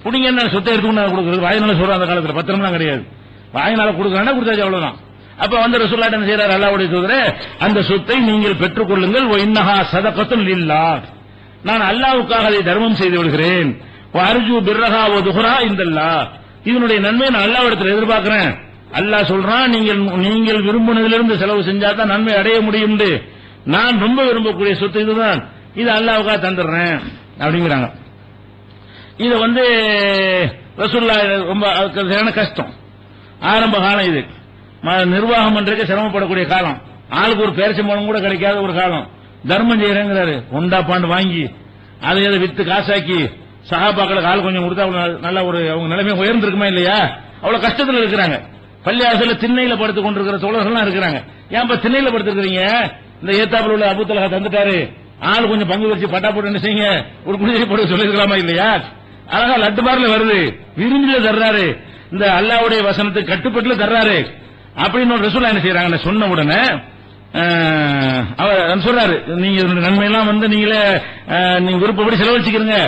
Speaker 1: புடிங்க சொத்தை எடுத்துக்கொண்டு கொடுக்குறது வாயினால சொல்ற அந்த காலத்துல பத்திரம்லாம் கிடையாது, வாயினால கொடுக்கறா கொடுத்தாச்சு அவ்வளவுதான். அப்ப ரசூலுல்லாஹ் என்ன செய்யறாரு, அல்லாஹ்வுடைய தூதரே, அந்த சொத்தை நீங்கள் பெற்றுக் கொள்ளுங்கள், இன்னஹா ஸதகத்துன் லில்லாஹ், நான் அல்லாஹ்வுக்காக அதை தர்மம் செய்து விடுகிறேன், அர்ஜு பிர்ரஹா வ துஹரா இந்தல்லாஹ், இதனுடைய நன்மையை நான் அல்லாஹ்விடத்தில் எதிர்பார்க்கிறேன். அல்லாஹ் சொல்றான், நீங்கள் விரும்பினதிலிருந்து செலவு செஞ்சா தான் நன்மை அடைய முடியும், நான் ரொம்ப விரும்பக்கூடிய சொத்து இதுதான், இது அல்லாஹ்வுக்காக தந்துடுறேன் அப்படிங்கிறாங்க. இத ரசூலுல்லாஹ் ரொம்ப கஷ்டம், ஆரம்ப காலம், இது நிர்வாகம் பண்றதுக்கு சிரமப்படக்கூடிய காலம், ஆளுக்கு ஒரு பேரிச்சம்பழம் கூட கிடைக்காத ஒரு காலம். தர்மம் செய்யறேங்கிறாரு, ஒண்டா பாண்டு வாங்கி அதை வித்து காசாக்கி சஹாபாக்களுக்கு ஆள் கொஞ்சம் கொடுத்தா நல்ல ஒரு அவங்க நிலைமை உயர்ந்திருக்குமா இல்லையா? அவ்வளவு கஷ்டத்தில் இருக்கிறாங்க. பள்ளிவாசல திண்ணையில படுத்துக் கொண்டிருக்கிற தோழர்கள்லாம் இருக்கிறாங்க. ஏன் திண்ணையில படுத்துருக்கீங்க, இந்த ஏத்தாப்புல உள்ள அபூ தல்ஹா தந்துட்டாரு, ஆள் கொஞ்சம் பங்கு வச்சு பட்டா போட்டு என்ன செய்யுங்க, ஒரு குடிசை போட்டு சொல்லிருக்கலாமா இல்லையா? அழகா லட்டு பார்ல வருது, விரும்பில தர்றாரு, இந்த அல்லாஹ்வுடைய வசனத்துக்கு கட்டுப்பட்டுல தர்றாரு அப்படின்னு ரசூலுல்லாஹ் என்ன செய்யறாங்க, சொன்ன உடனே அவர் சொல்றாரு, நீங்க நன்மையெல்லாம் நீங்களே நீங்க விருப்பப்படி செலவழிச்சுக்கிறீங்க,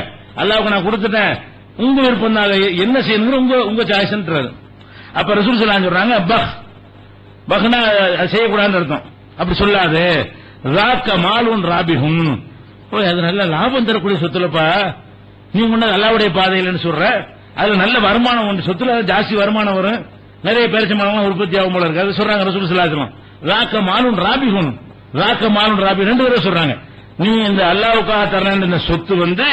Speaker 1: அல்லாஹ்வுக்கு நான் கொடுத்துட்டேன், உங்க விருப்பம் தான், என்ன செய்யணுங்கிற உங்க சாய்ஸ்ன்றாரு. அப்ப ரசூல் ஸல்லல்லாஹு அலைஹி சொல்றாங்க, பஹ்னா செய்யக்கூடாதுன்னு அர்த்தம், அப்படி சொல்லாது, ராக்க மாலுன் ராபிஹும், அது நல்ல லாபம் தரக்கூடிய சொத்துலப்பா, நீ முன்ன அல்லாஹ்வுடைய பாதையில்னு சொல்ற, அதுல நல்ல வருமானம் உண்டு, சொத்துல ஜாஸ்தி வருமானம் வரும், நிறைய பேரிச்சம்பழம் உற்பத்தி ஆகும் போல இருக்கு, அது சொல்றாங்க ரசூல் ஸல்லல்லாஹு அலைஹி வஸல்லம். ராக்க மாலுன் ராபிஹும், ராக்க மாலுன் ராபி, ரெண்டு பேரும் சொல்றாங்க, நீ இந்த அல்லாஹ்வுக்காக தர்ற இந்த சொத்து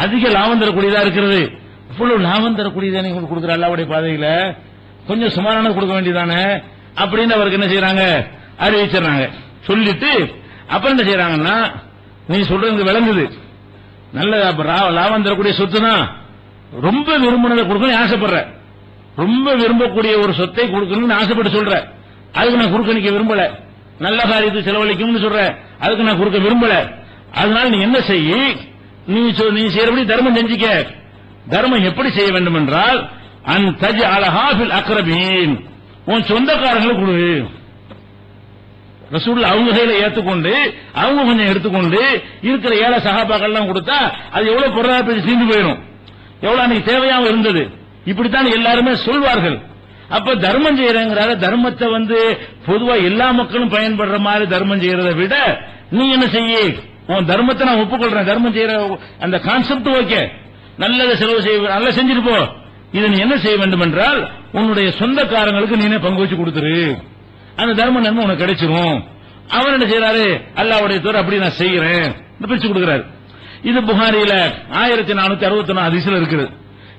Speaker 1: அதிக லாபம் தரக்கூடியதா இருக்கிறது, இவ்வளவு லாபம் தரக்கூடியதா நீங்க கொடுக்குற அல்லாஹ்வுடைய பாதையில கொஞ்சம் சுமாரானது கொடுக்க வேண்டியதானே அப்படின்னு அவருக்கு என்ன செய்யறாங்க, அறிவிச்சிடறாங்க. சொல்லிட்டு அப்புறம் என்ன செய்யறாங்கன்னா, நீ சொல்றது விளங்குது, நல்ல லாபம் தரக்கூடிய சொத்து தான், ரொம்ப விரும்பினதை கொடுக்கணும்னு ஆசைப்படுற, ரொம்ப விரும்பக்கூடிய ஒரு சொத்தை கொடுக்கணும்னு ஆசைப்பட்டு சொல்ற, அதுக்கு நான் குறுக்க நிக்க விரும்பல, நல்ல காரியத்துக்கு செலவழிக்கும்னு சொல்ற, அதுக்கு நான் குறுக்க விரும்பல, அதனால நீ என்ன செய்ய, நீ செய்யறபடி தர்மம் செஞ்சிக்க. தர்மம் எப்படி செய்ய வேண்டும் என்றால், அன் தஜ் அலஹா ஃபில் அக்ரபீன், உன் சொந்தக்காரங்களுக்கு கொடு. ரசூலுல்லாஹ் அவங்க கையில ஏத்துக்கொண்டு அவங்க கொஞ்சம் எடுத்துக்கொண்டு இருக்கிற ஏழை சஹாபாக்கள்லாம் கொடுத்தா அது எவ்வளவு பொருளாதார தீர்ந்து போயிடும், எவ்வளவு அன்னைக்கு தேவையாகவும் இருந்தது. இப்படித்தான் எல்லாருமே சொல்வார்கள். அப்ப தர்மம் செய்யறங்கிறார, தர்மத்தை பொதுவா எல்லா மக்களும் பயன்படுற மாதிரி தர்மம் செய்யறதை விட நீ என்ன செய்ய, உன் தர்மத்தை நான் ஒப்புக்கொள்றேன், தர்மம் செய்யற அந்த கான்செப்ட் ஓகே, நல்லதை செலவு செய்ய, நல்லா செஞ்சுட்டு போ, இதை நீ என்ன செய்ய வேண்டும் என்றால் உன்னுடைய சொந்தக்காரங்களுக்கு நீனே பங்கு வச்சு கொடுத்துரு, அந்த தர்ம நன்மை உனக்கு கிடைச்சிரும். அவர் என்ன செய்யறாரு, அல்லாஹ்வுடைய தூதர் அப்படி நான் செய்யறேன் பிரிச்சு கொடுக்கிறாரு. இது புகாரியில 1464 ஹதீஸ்ல இருக்குது.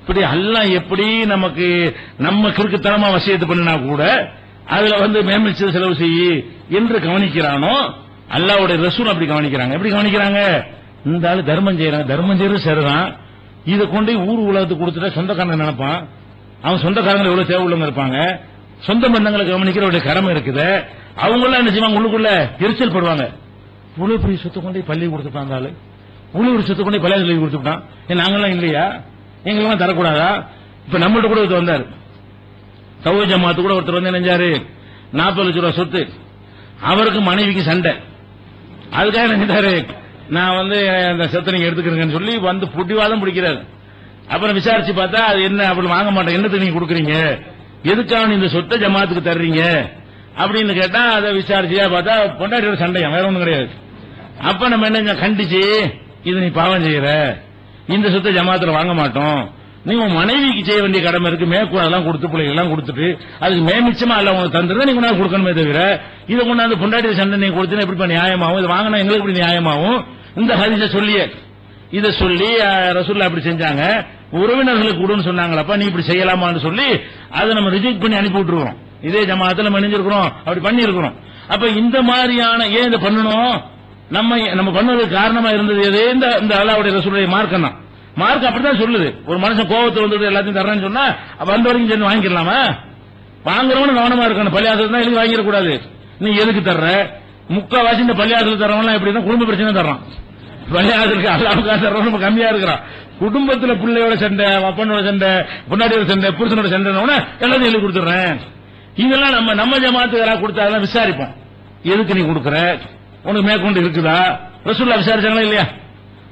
Speaker 1: இப்படி அல்லாஹ் எப்படி நமக்கு நம்ம கிறுக்குத்தனமா வசியத்து பண்ணினா கூட அதுல மேம்படுத்தி செலவு செய்ய என்று கவனிக்கிறானோ, அல்லாஹ்வுடைய ரசூல் அப்படி கவனிக்கிறாங்க. எப்படி கவனிக்கிறாங்க, இந்த ஆளு தர்மம் செய்யறாங்க, தர்மம் செய்யறது சரிதான், இதை கொண்டு ஊர் உலகத்துக்கு கொடுத்துட்டா சொந்தக்காரங்க நினைப்பான், அவன் சொந்தக்காரங்க எவ்வளவு தேவை உள்ளவங்க இருப்பாங்க, சொந்த பந்தங்களை கவனிக்கிற கடமை இருக்குது. அவங்க எல்லாம் என்ன செய்வாங்க, உள்ளுக்குள்ள எரிச்சல் படுவாங்க, இவ்வளவு பெரிய சொத்தை கொண்டு பள்ளி கொடுத்துட்டான், அந்த ஆளு இவ்வளவு பெரிய சொத்தை கொண்டு பள்ளியாசல் கொடுத்துட்டான், நாங்கெல்லாம் இல்லையா, எங்கெல்லாம் தரக்கூடாதா? இப்ப நம்மள்ட்ட கூட ஒருத்தர் வந்தார், தௌஹீத் ஜமாத்து கூட ஒருத்தர் நினைஞ்சாரு, 40 லட்சம் ரூபாய் சொத்து, அவருக்கு மனைவிக்கு சண்டை, அதுக்காக நினைச்சாரு, நான் அந்த சொத்தை நீங்க எடுத்துக்கிறீங்கன்னு சொல்லி புட்டிவாதம் பிடிக்கிறாரு. அப்புறம் விசாரிச்சு பார்த்தா அது என்ன, அப்படி வாங்க மாட்டேன், என்னத்துக்கு நீங்க கொடுக்குறீங்க, எதுக்காக இந்த சொத்தை ஜமாத்துக்கு தர்றீங்க அப்படின்னு கேட்டா, அதை விசாரிச்சியா பார்த்தா பொண்டாட்டியோட சண்டையா, வேற ஒண்ணும் கிடையாது. அப்ப நம்ம என்ன கண்டிச்சு, இது நீ பாவம் செய்யற, இந்த சொத்தை ஜமாத்துல வாங்க மாட்டோம், நீ உன் மனைவிக்கு செய்ய வேண்டிய கடமை இருக்கு, மேற்கூடெல்லாம் கொடுத்து பிள்ளைகள்லாம் கொடுத்துட்டு அதுக்கு மேமிச்சமா அல்ல உனக்கு தந்துருந்தா நீங்க கொண்டாந்து கொடுக்கணுமே தவிர, இதை கொண்டாந்து பொண்டாட்டி சண்டை நீங்க கொடுத்தீங்கன்னா எப்படி நியாயமாகும், இது வாங்கினா எங்களுக்கு எப்படி நியாயமாகும், இந்த ஹதீஸை சொல்லியே இதை சொல்லி ரசூலுல்லாஹ் அப்படி செஞ்சாங்க, உறவினர்களுக்கு கொடுன்னு சொன்னாங்களப்பா, நீ இப்படி செய்யலாமான்னு சொல்லி அதை நம்ம ரிஜெக்ட் பண்ணி அனுப்பி விட்டுருக்கிறோம். இதே ஜமாத்துல நம்ம நினைஞ்சிருக்கிறோம், அப்படி பண்ணி இருக்கிறோம். அப்ப இந்த மாதிரியான ஏன் இதை பண்ணணும், நம்ம பண்ணதுக்கு காரணமா இருந்தது எது? இந்த அல்லாஹ்வுடைய ரசூலுடைய மார்க்கம் தான். மார்க்கம் அப்படிதான் சொல்லுது. ஒரு மனுஷன் கோபத்தில் வந்துட்டு எல்லாத்தையும் தர்றேன்னு சொன்னா வந்த வரைக்கும் சேர்ந்து வாங்கிக்கலாமா? வாங்குறவனு கவனமா இருக்கணும். பள்ளியாசல் தான் எழுதி வாங்கிடக்கூடாது. நீ எதுக்கு தர்ற? முக்காவாசி இந்த பள்ளியாசல் தர்றவன் எப்படின்னா குடும்ப பிரச்சனை தர்றான். பள்ளியாசலுக்கு அல்லாவுக்காக தர்றவன் நம்ம கம்மியா இருக்கிறான். குடும்பத்துல பிள்ளையோட சண்டை, அப்பனோட சண்டை, பொன்னாடியோட சண்டை, புருஷனோட சண்டை எல்லாத்தையும் எழுதி கொடுத்துறேன். இதெல்லாம் நம்ம ஜமாத்து யாராவது கொடுத்தாதான் விசாரிப்போம். எதுக்கு நீ கொடுக்குற? உனக்கு மேற்கொண்டு இருக்குதா? ரசூலுல்லாஹ் விசாரிச்சாங்களா இல்லையா?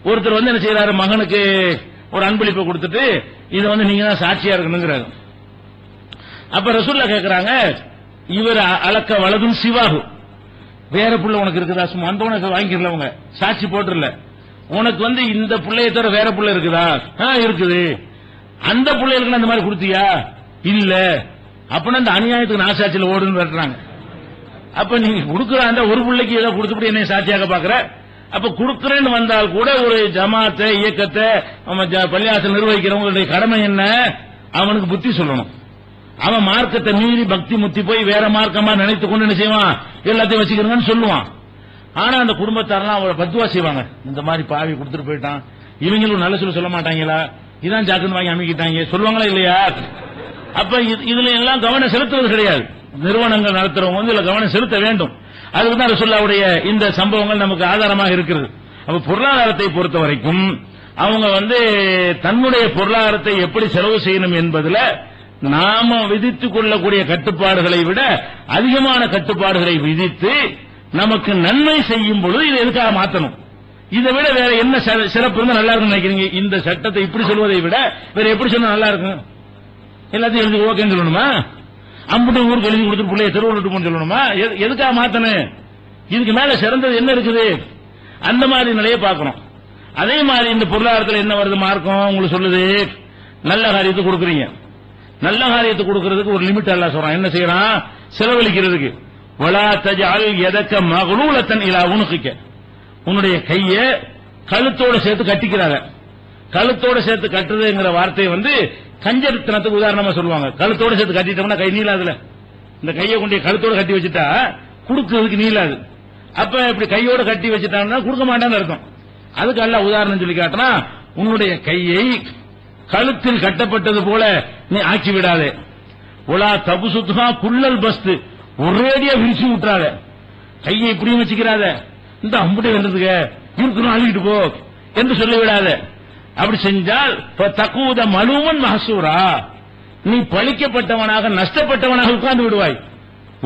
Speaker 1: ஒருத்தர் என்ன செய்யறாரு, மகனுக்கு ஒரு அன்பளிப்பை கொடுத்துட்டு இதை நீங்க தான் சாட்சியா இருக்கணுங்கிறாரு. அப்ப ரசூலுல்லாஹ் கேட்கறாங்க, இவர் அளக்க வலதும் சிவாகு, வேற புள்ள உனக்கு இருக்குதா? சும்மா அந்த உனக்கு வாங்கிடல, அவங்க சாட்சி போட்டுல. உனக்கு இந்த புள்ளைய தவிர வேற புள்ள இருக்குதா? இருக்குது. அந்த பிள்ளைகளுக்கு அந்த மாதிரி கொடுத்தியா? இல்ல. அப்படின்னா அந்த அநியாயத்துக்கு நான் சாட்சியில் ஓடுன்னு வெட்டுறாங்க. அப்ப நீங்க கொடுக்குற அந்த ஒரு பிள்ளைக்கு ஏதோ கொடுத்துட்டு என்ன சாட்சியாக பாக்குற? அப்ப கொடுக்கிறேன்னு வந்தால் கூட ஒரு ஜமாத்தை, இயக்கத்தை, பள்ளியாசல் நிர்வகிக்கிறவங்களுடைய கடமை என்ன? அவனுக்கு புத்தி சொல்லணும். அவன் மார்க்கத்தை மீறி பக்தி முத்தி போய் வேற மார்க்கமா நினைத்து கொண்டு என்ன செய்வான்? எல்லாத்தையும் வச்சுக்கிறேன்னு சொல்லுவான். ஆனா அந்த குடும்பத்தாரெல்லாம் அவரை பத்துவா செய்வாங்க. இந்த மாதிரி பாவி கொடுத்துட்டு போயிட்டான், இவங்களும் நல்ல சொல்ல மாட்டாங்களா? இதான் ஜாக்குன்னு வாங்கி அமைக்கிட்டாங்க சொல்லுவாங்களா இல்லையா? அப்ப இதுல எல்லாம் கவனம் செலுத்துவது கிடையாது. நிறுவனங்கள் நடத்துறவங்க இதுல கவனம் செலுத்த வேண்டும். அதுக்குதான் ரசூலுல்லாஹ்வுடைய இந்த சம்பவங்கள் நமக்கு ஆதாரமாக இருக்கிறது. அப்ப பொருளாதாரத்தை பொறுத்த வரைக்கும் அவங்க தன்னுடைய பொருளாதாரத்தை எப்படி செலவு செய்யணும் என்பதுல நாம விதித்துக் கொள்ளக்கூடிய கட்டுப்பாடுகளை விட அதிகமான கட்டுப்பாடுகளை விதித்து நமக்கு நன்மை செய்யும் பொழுது இதை எதுக்காக மாற்றணும்? இதை விட வேற என்ன சிறப்பு இருந்தா நல்லா இருக்கும் நினைக்கிறீங்க? இந்த சட்டத்தை இப்படி சொல்வதை விட வேற எப்படி சொன்னா நல்லா இருக்கும்? எல்லாத்தையும் எழுதி ஓகேன்னு சொல்லணுமா? அம்புட்டு ஊருக்கு எழுதி கொடுத்து பிள்ளைய தெருவில் சொல்லணுமா? எதுக்காக மாத்தணும்? இதுக்கு மேல சிறந்தது என்ன இருக்குது? அந்த மாதிரி நிலையை பார்க்கணும். அதே மாதிரி இந்த பொருளாதாரத்தில் என்ன வருது? மார்க்கம் உங்களுக்கு சொல்லுது, நல்ல காரியத்தை கொடுக்குறீங்க. நல்ல காரியத்தை கொடுக்கறதுக்கு ஒரு லிமிட் அல்லாஹ் சொல்றான். என்ன செய்யறான்? செலவழிக்கிறதுக்கு. வலா தஜஅல் யதக மக்லூலத்தன் இலா உனுகிக, உன்னுடைய கைய கழுத்தோட சேர்த்து கட்டிக்கிறாங்க. கழுத்தோட சேர்த்து கட்டுறதுங்கிற வார்த்தை கஞ்சத்தனத்துக்கு உதாரணமா சொல்லுவாங்க. கழுத்தோட சேர்த்து கட்டிட்டோம்னா கை நீளாதுல. இந்த கையை கொண்டு கழுத்தோட கட்டி வச்சுட்டா கொடுக்கிறதுக்கு நீளாது. அப்ப இப்படி கையோட கட்டி வச்சுட்டாங்கன்னா கொடுக்க மாட்டான்னு அர்த்தம். அதுக்கு அல்லாஹ் உதாரணம் சொல்லி காட்டினா, உன்னுடைய கையை கழுத்தில் கட்டப்பட்டது போல நீ ஆக்கி விடாதே. ஒலா தபுசுத்துஹா குல்லல் பஸ்து, ஒரேடியா விரிச்சு விட்டுறாத. கையை இப்படியும் வச்சுக்கிறாத, இந்த அம்புட்டை வென்றதுக்கு இருக்கணும் அழுகிட்டு போ என்று சொல்லிவிடாத. அப்படி செஞ்சால் தக்கூத மலுவன் மஹசூரா, நீ பழிக்கப்பட்டவனாக நஷ்டப்பட்டவனாக உட்கார்ந்து விடுவாய்.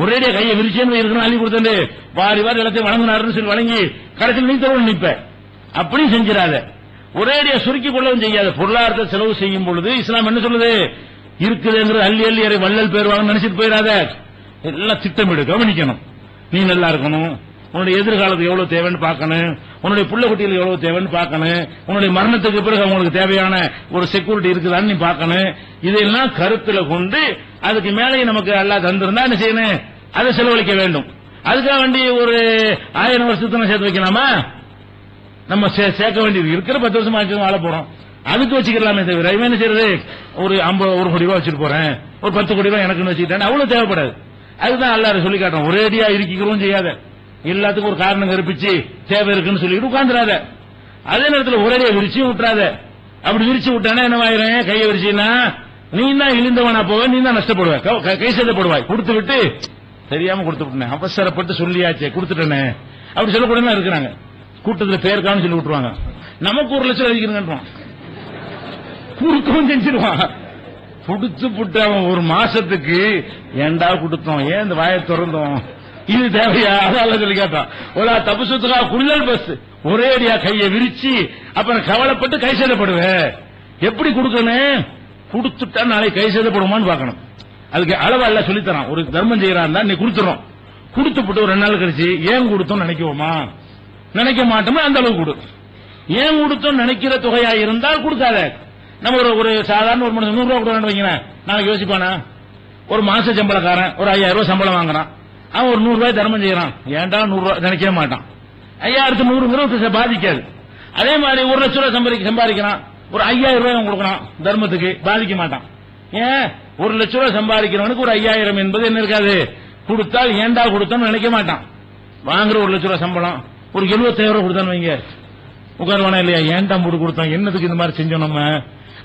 Speaker 1: ஒரேடியா கையை விரிச்சேன்னு இருக்கணும் அள்ளி கொடுத்து வாரி வாரி எல்லாத்தையும் வழங்கினாருன்னு சொல்லி வழங்கி கடைசியில் நீ தருவன் நிற்ப. அப்படி செஞ்சிடாத. ஒரேடியா சுருக்கி கொள்ளவும் செய்யாத. பொருளாதாரத்தை செலவு செய்யும் பொழுது இஸ்லாம் என்ன சொல்லுது? இருக்குதுங்கிறது அள்ளி அள்ளி அறை வள்ளல் பேருவாங்க நினைச்சிட்டு போயிடாத. எல்லாம் திட்டமிடு, கவனிக்கணும். நீ நல்லா இருக்கணும், உன்னுடைய எதிர்காலத்துக்கு எவ்வளவு தேவைன்னு பார்க்கணும், உன்னுடைய புள்ள குட்டிகளுக்கு எவ்வளவு தேவைன்னு பார்க்கணும், உன்னுடைய மரணத்துக்கு பிறகு அவங்களுக்கு தேவையான ஒரு செக்யூரிட்டி இருக்குதான்னு நீ பார்க்கணும். இதெல்லாம் கருத்துல கொண்டு அதுக்கு மேலே நமக்கு அல்லாஹ் தந்திருந்தா என்ன செய்யணும்? அதை செலவழிக்க வேண்டும். அதுக்காக வேண்டி ஒரு 1000 வருஷத்துக்கு சேர்த்து வைக்கலாமா? நம்ம சேர்க்க வேண்டியது இருக்கிற 10 வருஷமா வாழ போறோம், அதுக்கு வச்சுக்கலாமே தவிர இவன் என்ன செய்யறது? ஒரு 1 கோடி ரூபாய் வச்சுட்டு போறேன், ஒரு 10 கோடி ரூபாய் எனக்குன்னு வச்சுக்கிட்டேன், அவ்வளவு தேவைப்படாது. அதுதான் அல்லாஹ் சொல்லி காட்டுறோம். ஒரேடியா இருக்கிறோம் செய்யாத, எல்லாத்துக்கும் ஒரு காரணம் கற்பிச்சு தேவை இருக்குன்னு சொல்லிட்டு உட்கார்ந்துடாத. அதே நேரத்தில் ஒரேடியா விரிச்சும் விட்டுறாத. அப்படி விரிச்சு விட்டானா என்னவாயிரும்? கையை விரிச்சின்னா நீ தான் இழிந்தவனா போவ, நீ தான் நஷ்டப்படுவ, கை சேதப்படுவாய். கொடுத்து விட்டு தெரியாம கொடுத்து விட்டேன், அவசரப்பட்டு சொல்லியாச்சே கொடுத்துட்டேனே அப்படி சொல்லக்கூடாது இருக்கிறாங்க. கூட்டத்தில் பேருக்கான்னு சொல்லி விட்டுருவாங்க. நமக்கு 1 லட்சம் அதிகம்ன்றான், கொடுக்கவும் செஞ்சிருவான். கொடுத்து புட்டு அவன் ஒரு மாசத்துக்கு ஏண்டா கொடுத்தோம், ஏன் இந்த வாயை திறந்தோம், இது தேவையா? அதான் சொல்லி கேட்டான். ஒரு தபுசுத்துக்கா குள்ளல் பஸ், ஒரேடியா கையை விரிச்சு அப்புறம் கவலைப்பட்டு கை சேதப்படுவேன். எப்படி கொடுக்கணும்? கொடுத்துட்டா நாளை கை சேதப்படுமான்னு பார்க்கணும். அதுக்கு அளவா சொல்லித்தரான். ஒரு தர்மம் செய்யறான் நீ கொடுத்துறோம், கொடுத்து போட்டு ஒரு 2 நாள் கழிச்சு ஏன் கொடுத்தோம் நினைக்குவோமா? நினைக்க மாட்டோமா? அந்த அளவு கொடு. ஏன் கொடுத்தோம் நினைக்கிற தொகையா இருந்தால் கொடுக்காத. நம்ம ஒரு சாதாரண ஒரு மனுஷன் 100 ரூபாய் கொடுக்கணும் வைக்கிறேன், நாளைக்கு யோசிப்பானா? ஒரு மாச சம்பளக்காரன் ஒரு 5000 ரூபாய் சம்பளம் வாங்குறான், அவன் ஒரு 100 ரூபாய் தர்மம் செய்யறான், ஏன்டா 100 ரூபாய் நினைக்கவே மாட்டான். 5100 பாதிக்காது. அதே மாதிரி 1 லட்சம் ரூபாய் சம்பாதிக்கிறான், ஒரு 5000 ரூபாய் கொடுக்கறான் தர்மத்துக்கு, பாதிக்க மாட்டான். ஏன்? 1 லட்சம் ரூபாய் சம்பாதிக்கிறவனுக்கு ஒரு 5000 என்பது என்ன இருக்காது, கொடுத்தால் ஏண்டா கொடுத்தோம்னு நினைக்க மாட்டான். வாங்குற 1 லட்சம் ரூபாய் சம்பளம் ஒரு 75 ரூபாய் கொடுத்தான்னு வைங்க, உட்காருவானா இல்லையா? ஏன்டா போட்டு கொடுத்தோம், என்னதுக்கு இந்த மாதிரி செஞ்சோம் நம்ம,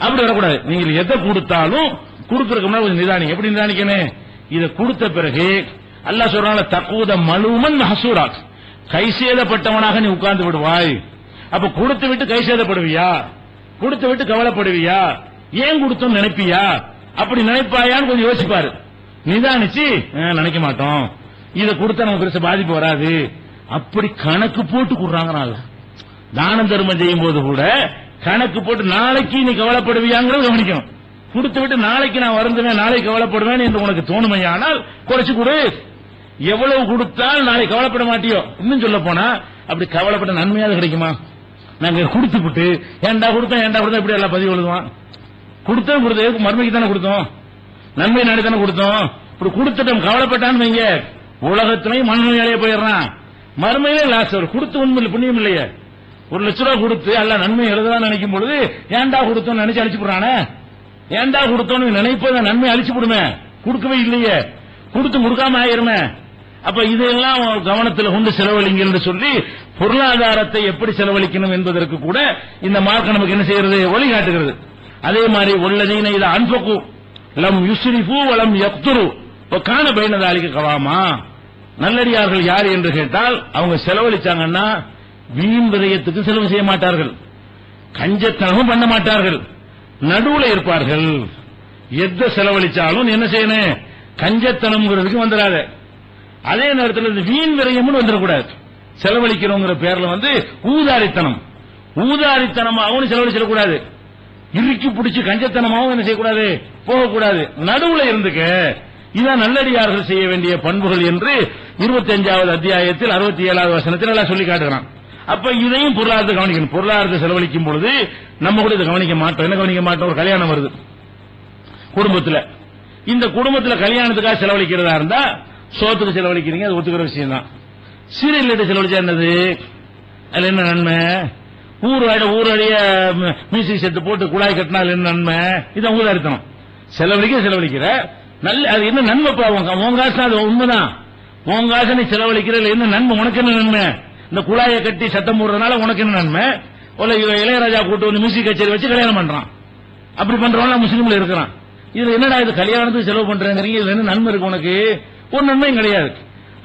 Speaker 1: அப்படி வரக்கூடாது. நீங்கள் எதை கொடுத்தாலும் கொடுக்கறதுக்கு முன்னாடி கொஞ்சம் நிதானிங்க. எப்படி நிதானிக்கணும்? இதை கொடுத்த பிறகு அல்லாஹ் சொல்றாங்க, தக்கூத மலுமன் ஹசூரா, கை சேதப்பட்டவனாக நீ உட்கார்ந்து விடுவாய். அப்ப கொடுத்து விட்டு கை சேதப்படுவியா? கொடுத்து விட்டு கவலைப்படுவியா? ஏன் கொடுத்தோம் நினைப்பியா? அப்படி நினைப்பாயான்னு கொஞ்சம் யோசிப்பாரு. நிதானிச்சு நினைக்க மாட்டோம், இதை கொடுத்தா நமக்கு பெருசா பாதிப்பு வராது, அப்படி கணக்கு போட்டு கொடுறாங்க. தானம் தர்மம் செய்யும் போது கூட கணக்கு போட்டு நாளைக்கு நீ கவலைப்படுவியாங்கிறத கவனிக்கணும். கொடுத்து விட்டு நாளைக்கு நான் வருந்துவேன், நாளைக்கு கவலைப்படுவேன் என்று உனக்கு தோணுமையானால் குறைச்சு கொடு. எவ்வளவு கொடுத்தால் நாளை கவலைப்பட மாட்டியோ. இன்னும் சொல்ல போனா அப்படி கவலைப்பட நன்மையாவது கிடைக்குமா? நாங்க கொடுத்து விட்டு ஏண்டா கொடுத்தோம் இப்படி எல்லாம் பதிவு எழுதுவான். கொடுத்தது மறுமைக்கு தானே கொடுத்தோம், நன்மை நாடி தானே கொடுத்தோம். இப்படி கொடுத்துட்டோம் கவலைப்பட்டான்னு வைங்க, உலகத்திலையும் மண்மையாலே போயிடுறான், மறுமையிலே லாஸ் வரும். கொடுத்து உண்மை புண்ணியம் இல்லையே. 1 லட்ச ரூபாய் கொடுத்து அல்ல நன்மை எழுதலாம் நினைக்கும் பொழுது ஏண்டா கொடுத்தோம் நினைச்சு அழிச்சு போடுறானே. ஏண்டா கொடுத்தோன்னு நினைப்பத நன்மை அழிச்சு போடுமே, கொடுக்கவே இல்லையே, கொடுக்காம ஆயிருமே. அப்ப இதெல்லாம் கவனத்தில் கொண்டு செலவழிங்க என்று சொல்லி பொருளாதாரத்தை எப்படி செலவழிக்கணும் என்பதற்கு கூட இந்த மார்க்கம் நமக்கு என்ன செய்யறது, வழிகாட்டுகிறது. அதே மாதிரி உள்ளதீன இத அன்பகு லம் யுஸ்ரிஃபு வலம் யக்துரு கான பைனதாலிக கவாமா. நல்லடியார்கள் யார் என்று கேட்டால் அவங்க செலவழிச்சாங்கன்னா வீண் விரயத்துக்கு செலவு செய்ய மாட்டார்கள், கஞ்சத்தனமும் பண்ண மாட்டார்கள், நடுவுல இருப்பார்கள். எதை செலவழிச்சாலும் என்ன செய்யணும், கஞ்சத்தனம்ங்கிறதுக்கு வந்துடாத. அதே நேரத்தில் இந்த வீண் விரயம்னு வந்துடக்கூடாது. செலவழிக்கிறோங்கிற பேர்ல ஊதாரித்தனமாகவும் செலவழிச்சிடக்கூடாது, இறுக்கி பிடிச்சு கஞ்சத்தனமாகவும் என்ன செய்யக்கூடாது, போகக்கூடாது. நடுவுல இருந்துக்க. இதான் நல்லடியார்கள் செய்ய வேண்டிய பண்புகள் என்று 25வது அத்தியாயத்தில் 67வது வசனத்தில் எல்லாம் சொல்லி காட்டுகிறான். அப்ப இதையும் பொருளாதாரத்தை கவனிக்கணும். பொருளாதாரத்தை செலவழிக்கும் பொழுது நம்ம கூட இதை கவனிக்க மாட்டோம். என்ன கவனிக்க மாட்டோம்? ஒரு கல்யாணம் வருது குடும்பத்தில், இந்த குடும்பத்தில் கல்யாணத்துக்காக செலவழிக்கிறதா இருந்தா சோத்துக்கு செலவழிக்கிறீங்க, அது ஒத்துக்கிற விஷயம் தான். சீரியல் செலவழிச்சா என்னது, அதுல என்ன நன்மை? ஊரடிய மியூசிக் செட்டு போட்டு குழாய் கட்டினால் என்ன நன்மை? இதான் ஊதாரித்தனம். செலவழிக்கிற நல்ல அது என்ன நன்மை? உன் காசு அது உண்மைதான், உன் காசை நீ செலவழிக்கிற என்ன நன்மை? உனக்கு என்ன நன்மை? இந்த குழாயை கட்டி சத்தம் போடுறதுனால உனக்கு என்ன நன்மை? இளையராஜா கூட்டு வந்து மியூசிக் கச்சேரி வச்சு கல்யாணம் பண்றான், அப்படி பண்றவங்க முஸ்லீம்ல இருக்கிறான். இதுல என்னடா இது கல்யாணத்துக்கு செலவு பண்றேங்கிறீங்க, இதுல என்ன நன்மை இருக்கு உனக்கு? ஒரு நன்மையும் கிடையாது.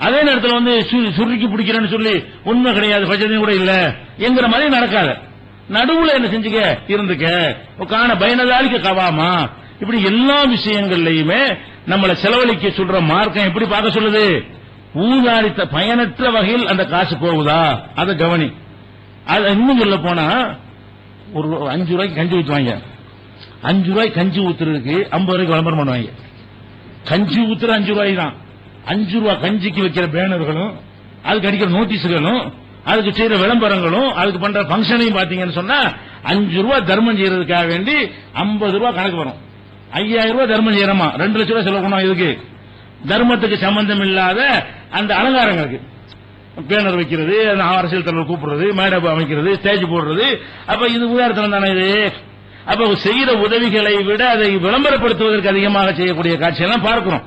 Speaker 1: அதே நேரத்தில் வந்து சுருக்கி பிடிக்கிறேன்னு சொல்லி உண்மை கிடையாது, பட்சத்தையும் கூட இல்ல என்கிற மாதிரி நடக்காத. நடுவுல என்ன செஞ்சுக்க, இருந்துக்க. காண பயனதாலிக்க கவாமா. இப்படி எல்லா விஷயங்கள்லயுமே நம்மளை செலவழிக்க சொல்ற மார்க்கம் எப்படி பார்க்க சொல்லுது? ஊதாரித்த பயனற்ற வகையில் அந்த காசு போகுதா அதை கவனி. அது இன்னும் சொல்ல போனா ஒரு 5 ரூபாய்க்கு கஞ்சி ஊத்துவாங்க, 5 ரூபாய் கஞ்சி ஊத்துறதுக்கு 50 ரூபாய்க்கு விளம்பரம் பண்ணுவாங்க. கஞ்சி ஊத்துற 5 ரூபாய் தான். 5 ரூபாய் கஞ்சிக்கு வைக்கிற பேனர்களும், அதுக்கு அடிக்கிற நோட்டீஸுகளும், அதுக்கு செய்யற விளம்பரங்களும், அதுக்கு பண்ற பங்கனையும் பாத்தீங்கன்னு சொன்னா 5 ரூபாய் தர்மம் செய்யறதுக்காக வேண்டி 50 ரூபாய் கணக்கு வரும். 5000 ரூபாய் தர்மம் செய்யறோமா, 2 லட்சம் ரூபாய் செலவு பண்ணுவோம். இதுக்கு தர்மத்துக்கு சம்பந்தம் இல்லாத அந்த அலங்காரங்களுக்கு பேனர் வைக்கிறது, அரசியல் தலைவர் கூப்பிடுறது, மேடை அமைக்கிறது, ஸ்டேஜ் போடுறது. அப்ப இது உதாரணம் தானே இது. அப்ப செய்யற உதவிகளை விட அதை விளம்பரப்படுத்துவதற்கு அதிகமாக செய்யக்கூடிய காட்சியெல்லாம் பார்க்கிறோம்.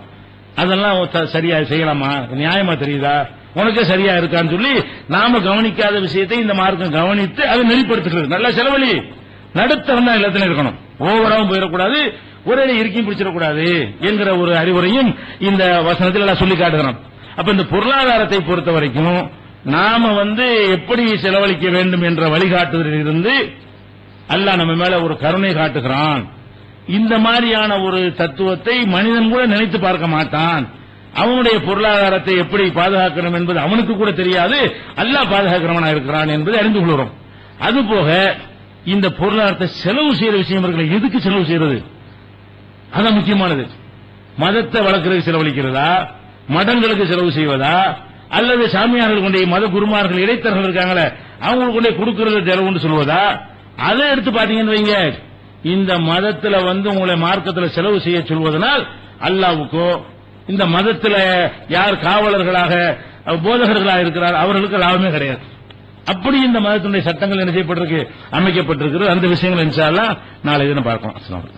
Speaker 1: அதெல்லாம் சரியா செய்யலாமா, நியாயமா தெரியுதா, உனக்கே சரியா இருக்கான்னு சொல்லி நாம கவனிக்காத விஷயத்தை இந்த மார்க்கம் கவனித்து அதை நெறிப்படுத்துகிறது. நல்ல செலவழி, நடுத்தரம் தான் எல்லாத்திலும் இருக்கணும், ஓவராவும் போயிடக்கூடாது, ஒரே இருக்கையும் பிடிச்சிடக்கூடாது என்கிற ஒரு அறிவுரையும் இந்த வசனத்தில் எல்லாம் சொல்லி காட்டுகிறோம். அப்ப இந்த பொருளாதாரத்தை பொறுத்த வரைக்கும் நாம எப்படி செலவழிக்க வேண்டும் என்ற வழிகாட்டுதலில் இருந்து அல்லாஹ் நம்ம மேல ஒரு கருணை காட்டுகிறான். இந்த மாதிரியான ஒரு தத்துவத்தை மனிதன் கூட நினைத்து பார்க்க மாட்டான். அவனுடைய பொருளாதாரத்தை எப்படி பாதுகாக்கணும் என்பது அவனுக்கு கூட தெரியாது, அல்லாஹ் பாதுகாக்கிறவனா இருக்கிறான் என்பதை அறிந்து கொள்கிறோம். அதுபோக இந்த பொருளாதாரத்தை செலவு செய்யற விஷயம் இருக்கிற, எதுக்கு செலவு செய்யறது அதான் முக்கியமானது. மதத்தை வளர்க்கறதுக்கு செலவழிக்கிறதா, மடங்களுக்கு செலவு செய்வதா, அல்லது சாமியார்கள் கொண்டே மத குருமார்கள் இடைத்தரர்கள் இருக்காங்களே அவங்களுக்கு கொண்டே கொடுக்கறது செலவுன்னு சொல்வதா? அதை எடுத்து பாத்தீங்கன்னு வைங்க, இந்த மதத்துல உங்களை மார்க்கத்துல செலவு செய்ய சொல்வதனால் அல்லாவுக்கோ இந்த மதத்துல யார் காவலர்களாக போதகர்களாக இருக்கிறார் அவர்களுக்கு லாபமே கிடையாது. அப்படி இந்த மதத்தினுடைய சட்டங்கள் என்ன செய்யப்பட்டிருக்கு, அமைக்கப்பட்டிருக்கிறது. அந்த விஷயங்கள் இன்ஷா அல்லாஹ் நாளை தினம் பார்க்கலாம். அஸ்ஸலாமு அலைக்கும்.